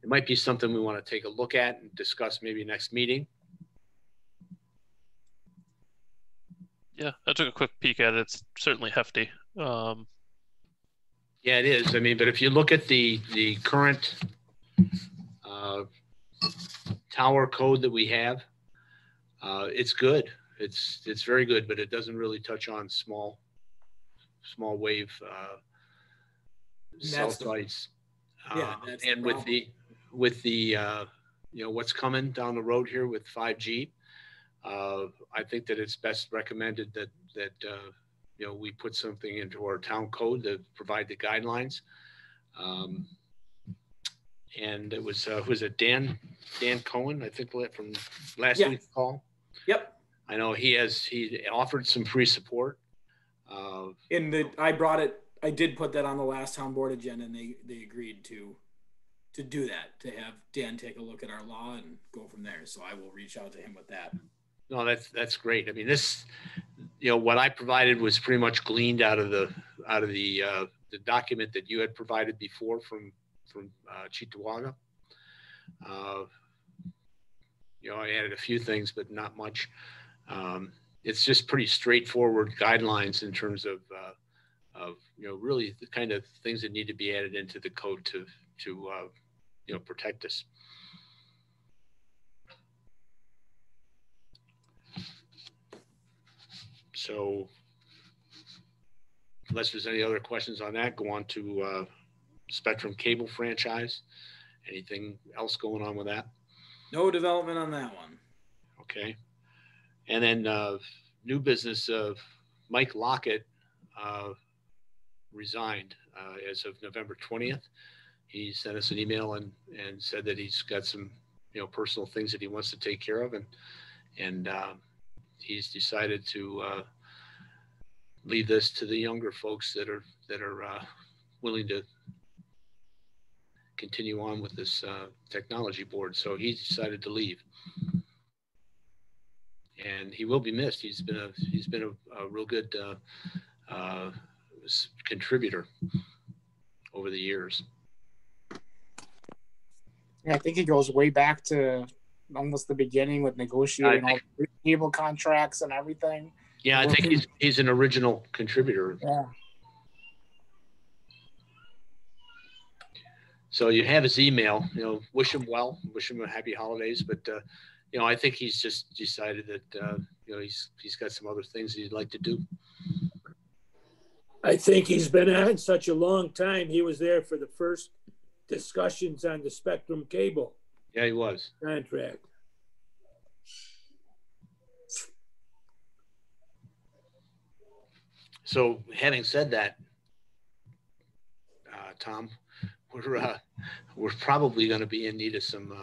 it might be something we want to take a look at and discuss maybe next meeting. Yeah, I took a quick peek at it. It's certainly hefty. Yeah, it is. I mean, but if you look at the current tower code that we have, it's good. It's very good, but it doesn't really touch on small wave cell sites. And with the you know, what's coming down the road here with 5G, I think that it's best recommended that you know, we put something into our town code to provide the guidelines. And it was it Dan Cohen, I think, from last week's call. Yep. I know he offered some free support. I did put that on the last town board agenda, and they agreed to do that, to have Dan take a look at our law and go from there. So I will reach out to him with that. No, that's great. I mean, this, you know, what I provided was pretty much gleaned out of the document that you had provided before from Cheektowaga. You know, I added a few things, but not much. It's just pretty straightforward guidelines in terms of you know, really the kind of things that need to be added into the code to you know, protect us. So unless there's any other questions on that, go on to Spectrum Cable franchise. Anything else going on with that? No development on that one. Okay. And then new business of Mike Lockett resigned as of November 20th. He sent us an email and said that he's got some, you know, personal things that he wants to take care of, and he's decided to leave this to the younger folks that are willing to continue on with this technology board. So he decided to leave, and he will be missed. He's been a real good contributor over the years. Yeah, I think he goes way back to almost the beginning with negotiating all the cable contracts and everything. Yeah, I think he's an original contributor. Yeah. So you have his email, wish him well, wish him a happy holidays. But, I think he's just decided that, he's got some other things he'd like to do. I think he's been on such a long time. He was there for the first discussions on the Spectrum cable Yeah, he was. contract. So having said that, Tom, we're probably going to be in need of some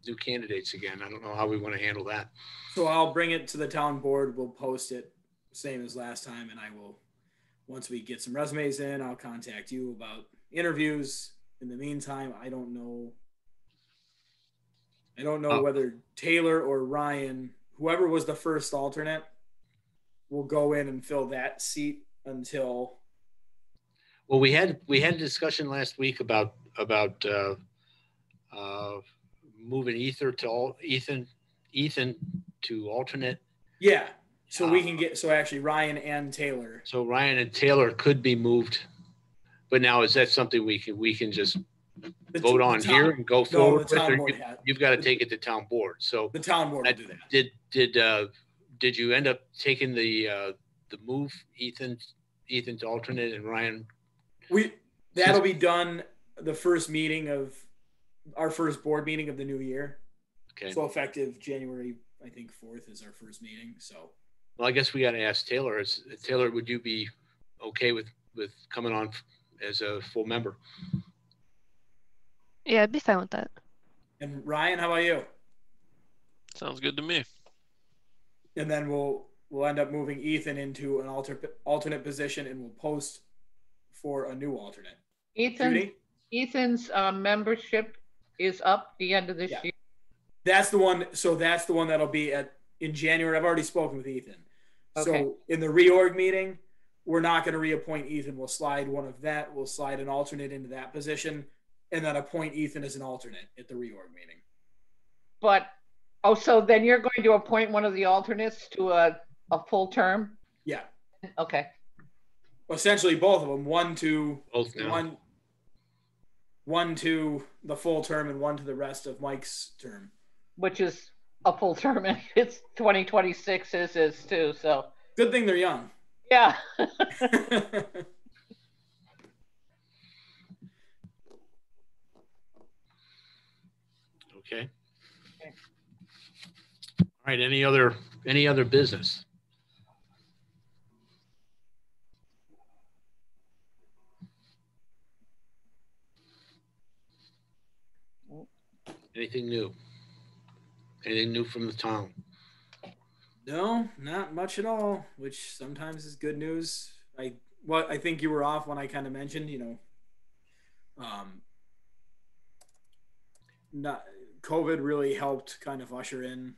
new candidates again. I don't know how we want to handle that. So I'll bring it to the town board. We'll post it same as last time, and I will, once we get some resumes in, I'll contact you about interviews. In the meantime, I don't know whether Taylor or Ryan, whoever was the first alternate, will go in and fill that seat until. Well, we had a discussion last week about moving Ethan to alternate. Yeah. So we can get, actually Ryan and Taylor. So Ryan and Taylor could be moved, but now is that something we can just vote on here and go forward with? Or you've got to take it to town board. So the town board will do that. Did you end up taking the move Ethan to alternate and Ryan? That'll be done the first meeting of our first board meeting of the new year. Okay. So effective January, I think 4th is our first meeting. So. Well, I guess we got to ask Taylor. Taylor, would you be okay with coming on as a full member? Yeah, I'd be fine with that. And Ryan, how about you? Sounds good to me. And then we'll end up moving Ethan into an alternate position, and we'll post for a new alternate. Ethan's membership is up the end of this year. That's the one. So that's the one that'll be in January. I've already spoken with Ethan. Okay. So in the reorg meeting, we're not going to reappoint Ethan. We'll slide We'll slide an alternate into that position, and then appoint Ethan as an alternate at the reorg meeting. But so then you're going to appoint one of the alternates to a full term? Yeah. Okay. Essentially both of them. One to the full term and one to the rest of Mike's term. Which is a full term, and it's 2026 is too. So good thing they're young. Yeah. Okay. All right. Any other business? Anything new? Anything new from the town? No, not much at all, which sometimes is good news. I think you were off when I kind of mentioned, COVID really helped kind of usher in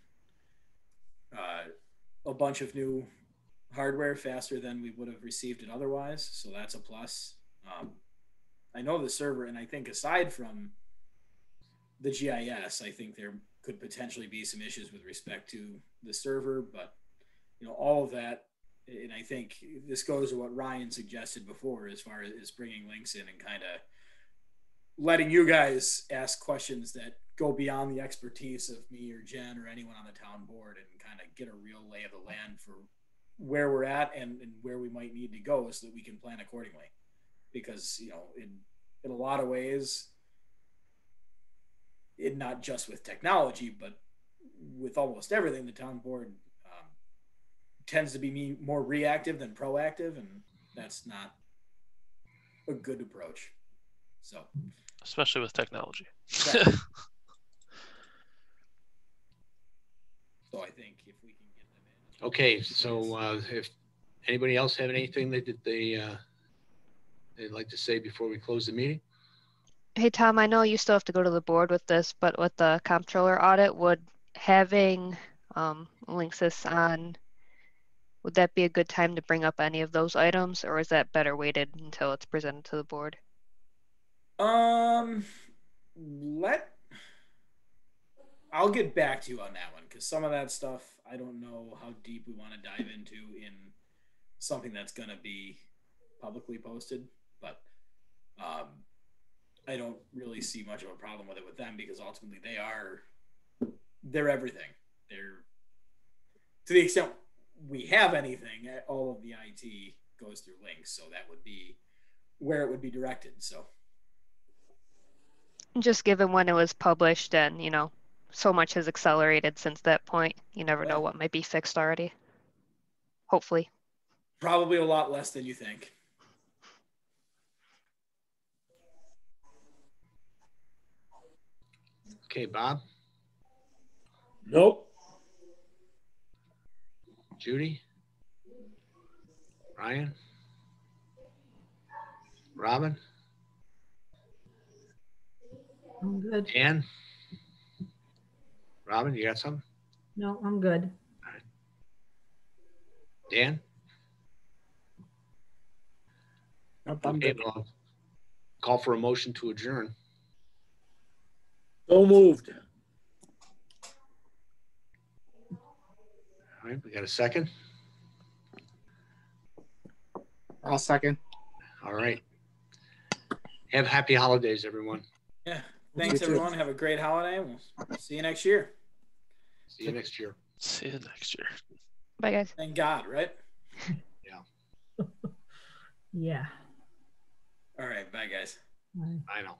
a bunch of new hardware faster than we would have received it otherwise. So that's a plus. I know the server, and I think aside from the GIS, I think there could potentially be some issues with respect to the server, but all of that, and I think this goes to what Ryan suggested before as far as bringing links in and kind of letting you guys ask questions that go beyond the expertise of me or Jen or anyone on the town board, and kind of get a real lay of the land for where we're at and where we might need to go so that we can plan accordingly. Because, in a lot of ways, not just with technology, but with almost everything, the town board tends to be more reactive than proactive, and that's not a good approach. So, especially with technology. Right. So I think if we can get them in. Okay, so if anybody else have anything that they'd like to say before we close the meeting? Hey, Tom, I know you still have to go to the board with this, but with the comptroller audit, would having Linksys on, would that be a good time to bring up any of those items, or is that better waited until it's presented to the board? I'll get back to you on that one because some of that stuff I don't know how deep we want to dive into in something that's going to be publicly posted, but I don't really see much of a problem with it with them because ultimately they're everything. They're, to the extent we have anything, all of the IT goes through links, so that would be where it would be directed. So Just given when it was published and, so much has accelerated since that point. You never know what might be fixed already. Hopefully. Probably a lot less than you think. Okay, Bob? Nope. Judy? Ryan? Robin? I'm good. Dan? Robin, you got something? No, I'm good. Dan? Nope, I'm Okay, good. well, call for a motion to adjourn. So moved. All right, we got a second? I'll second. All right. Have happy holidays, everyone. Yeah. Thanks, You too. everyone. Have a great holiday. We'll see you next year. See you next year. See you next year. Bye, guys. Thank God, right? Yeah. All right. Bye, guys. Bye. I know.